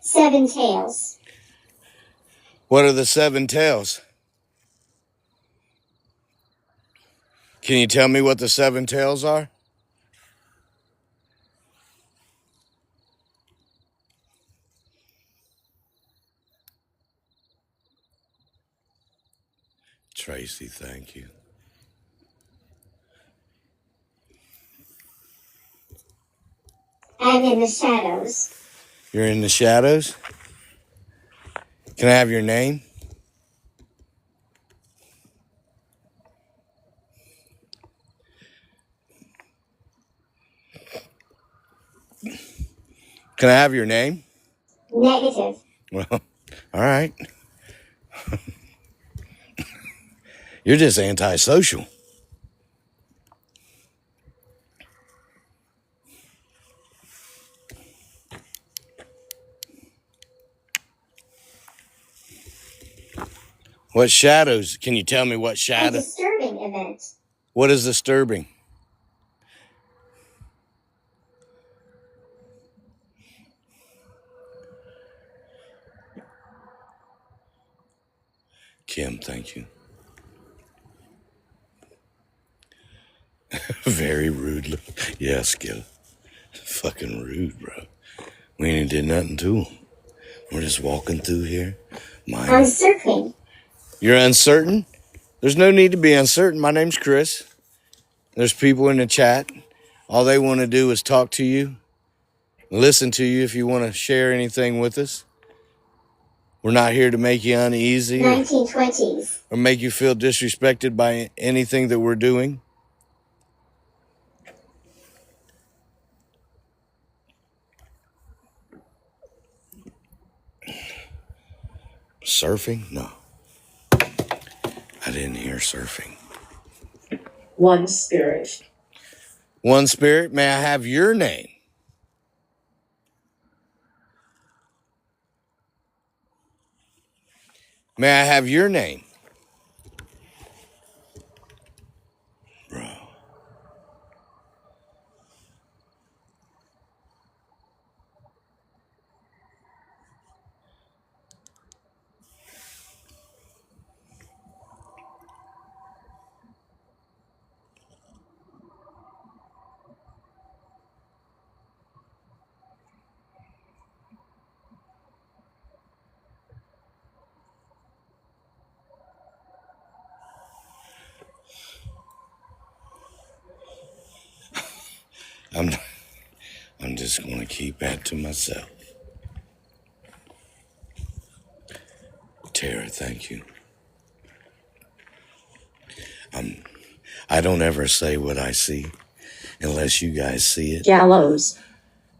Seven tails. What are the seven tails? Can you tell me what the seven tails are? Tracy, thank you. I'm in the shadows. You're in the shadows? Can I have your name? Can I have your name? Negative. Well, all right. You're just antisocial. What shadows? Can you tell me what A shadow? disturbing event. What is disturbing? Kim, thank you. Very rude. Yeah, Skill. Fucking rude, bro. We ain't did nothing to him. We're just walking through here. Uncertain. You're uncertain? There's no need to be uncertain. My name's Chris. There's people in the chat. All they want to do is talk to you, listen to you if you want to share anything with us. We're not here to make you uneasy 1920s. or make you feel disrespected by anything that we're doing. Surfing? No. I didn't hear surfing. One spirit. One spirit, may I have your name? May I have your name? Bro. I'm just going to keep that to myself. Tara, thank you. I don't ever say what I see unless you guys see it. Gallows.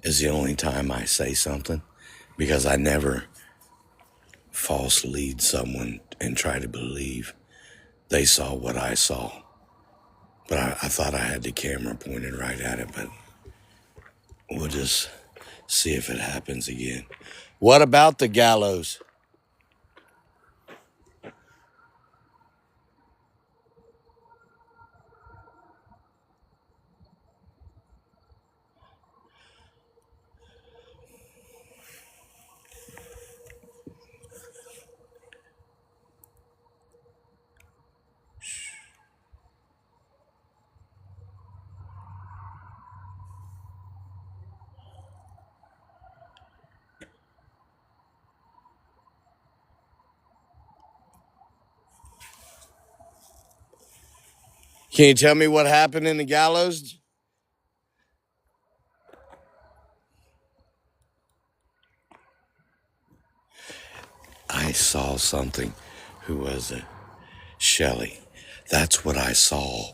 Is the only time I say something, because I never false lead someone and try to believe they saw what I saw. But I thought I had the camera pointed right at it, but we'll just see if it happens again. What about the gallows? Can you tell me what happened in the gallows? I saw something. Who was it? Shelley. That's what I saw.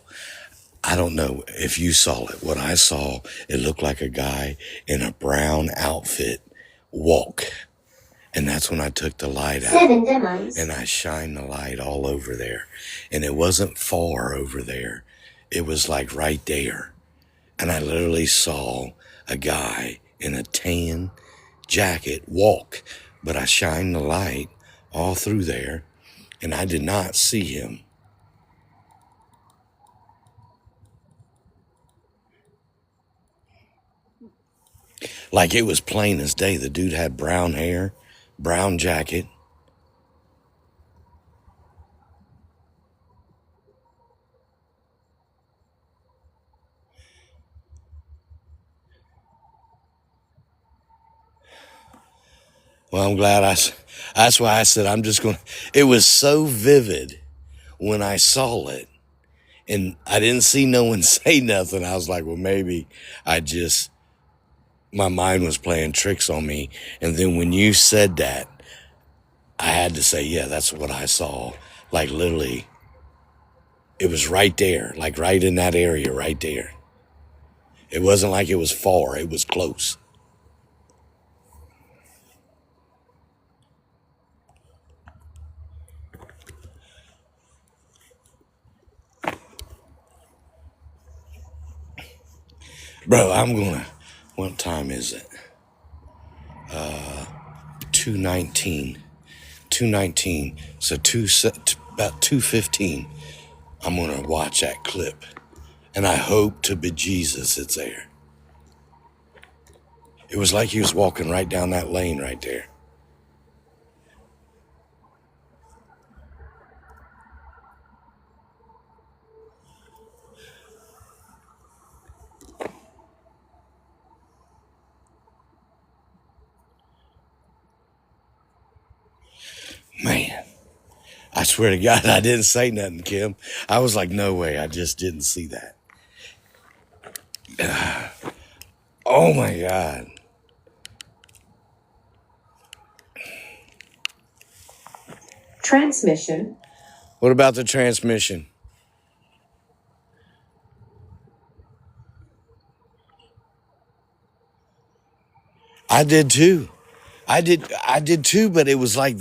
I don't know if you saw it. What I saw, it looked like a guy in a brown outfit walk. And that's when I took the light out. 7 demos. And I shined the light all over there. And it wasn't far over there. It was like right there. And I literally saw a guy in a tan jacket walk. But I shined the light all through there. And I did not see him. Like it was plain as day. The dude had brown hair, brown jacket. Well, I'm glad that's why I said I'm just going to. It was so vivid when I saw it. And I didn't see no one say nothing. I was like, well, maybe my mind was playing tricks on me. And then when you said that, I had to say, yeah, that's what I saw. Like literally, it was right there, like right in that area right there. It wasn't like it was far, it was close. Bro, what time is it? 2:19. 2:19. So about 2:15, I'm going to watch that clip. And I hope to bejesus it's there. It was like he was walking right down that lane right there. Man, I swear to God, I didn't say nothing, Kim. I was like, no way, I just didn't see that. Oh my God. Transmission. What about the transmission? I did too. I did too, but it was like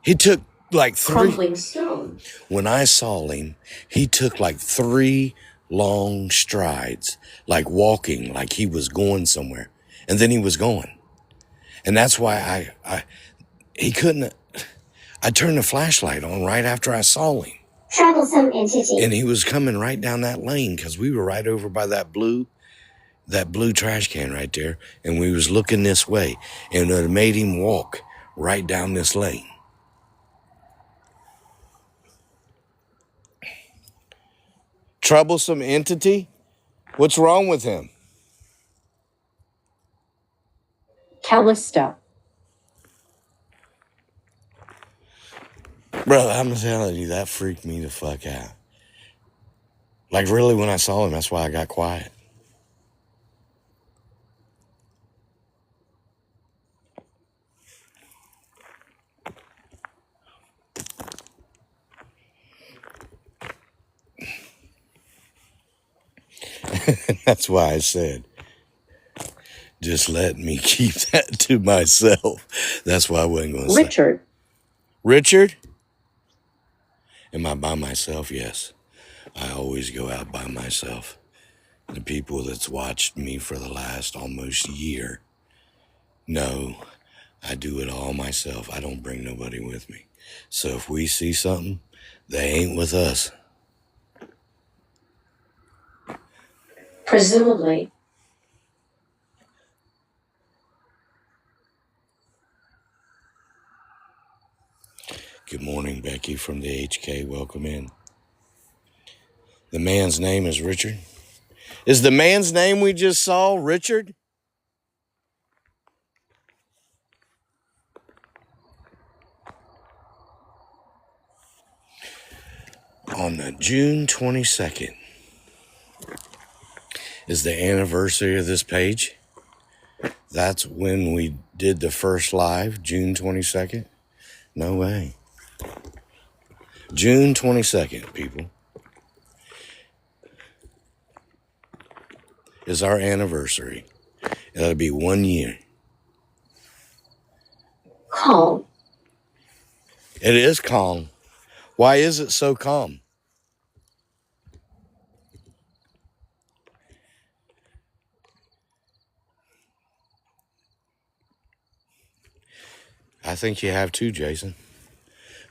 he took like 3. Crumbling stone. When I saw him, he took like 3 long strides, like walking, like he was going somewhere. And then he was gone. And that's why he couldn't, I turned the flashlight on right after I saw him. Troublesome entity. And he was coming right down that lane because we were right over by that blue trash can right there. And we was looking this way, and it made him walk right down this lane. Troublesome entity? What's wrong with him? Callista. Brother, I'm telling you, that freaked me the fuck out. Like, really, when I saw him, that's why I got quiet. That's why I said, just let me keep that to myself. That's why I wasn't going to say. Richard. Richard? Am I by myself? Yes. I always go out by myself. The people that's watched me for the last almost year know I do it all myself. I don't bring nobody with me. So if we see something, they ain't with us. Presumably. Good morning, Becky from the HK. Welcome in. The man's name is Richard. Is the man's name we just saw Richard? On June 22nd is the anniversary of this page. That's when we did the first live, June 22nd. No way. June 22nd, people, is our anniversary. It'll be 1 year. Calm. It is calm. Why is it so calm? I think you have too, Jason.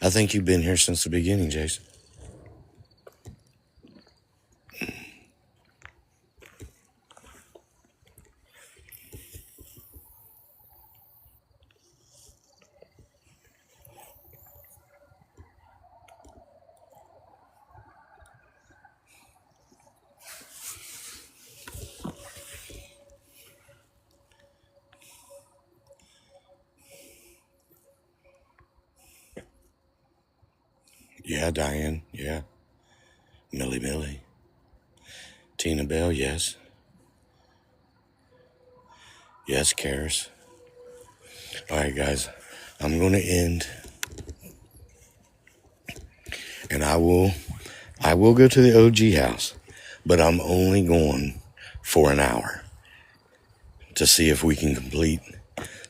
I think you've been here since the beginning, Jason. Yeah, Diane, yeah. Millie. Tina Bell, yes. Yes, Karis. All right, guys, I'm going to end. And I will go to the OG house, but I'm only going for an hour to see if we can complete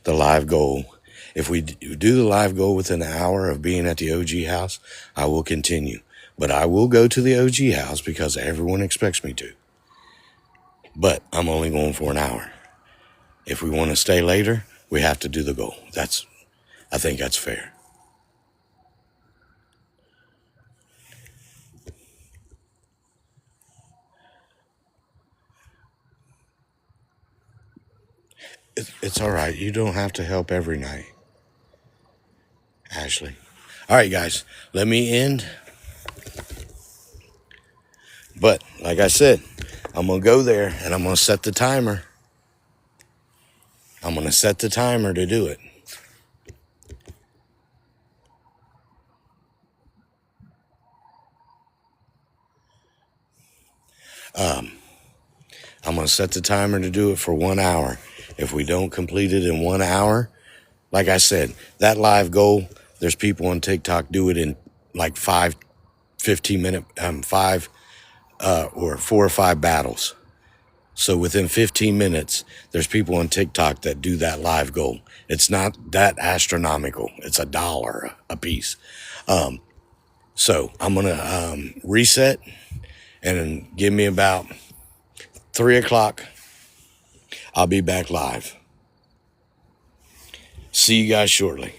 the live goal. If we do the live goal within an hour of being at the OG house, I will continue. But I will go to the OG house because everyone expects me to. But I'm only going for an hour. If we want to stay later, we have to do the goal. I think that's fair. It's all right. You don't have to help every night, Ashley. All right, guys, let me end. But like I said, I'm going to go there and I'm going to set the timer. I'm going to set the timer to do it. I'm going to set the timer to do it for 1 hour. If we don't complete it in 1 hour, like I said, that live goal, there's people on TikTok do it in like 15 minute, or 4 or 5 battles. So within 15 minutes, there's people on TikTok that do that live goal. It's not that astronomical. It's $1 a piece. So I'm going to reset and give me about 3 o'clock. I'll be back live. See you guys shortly.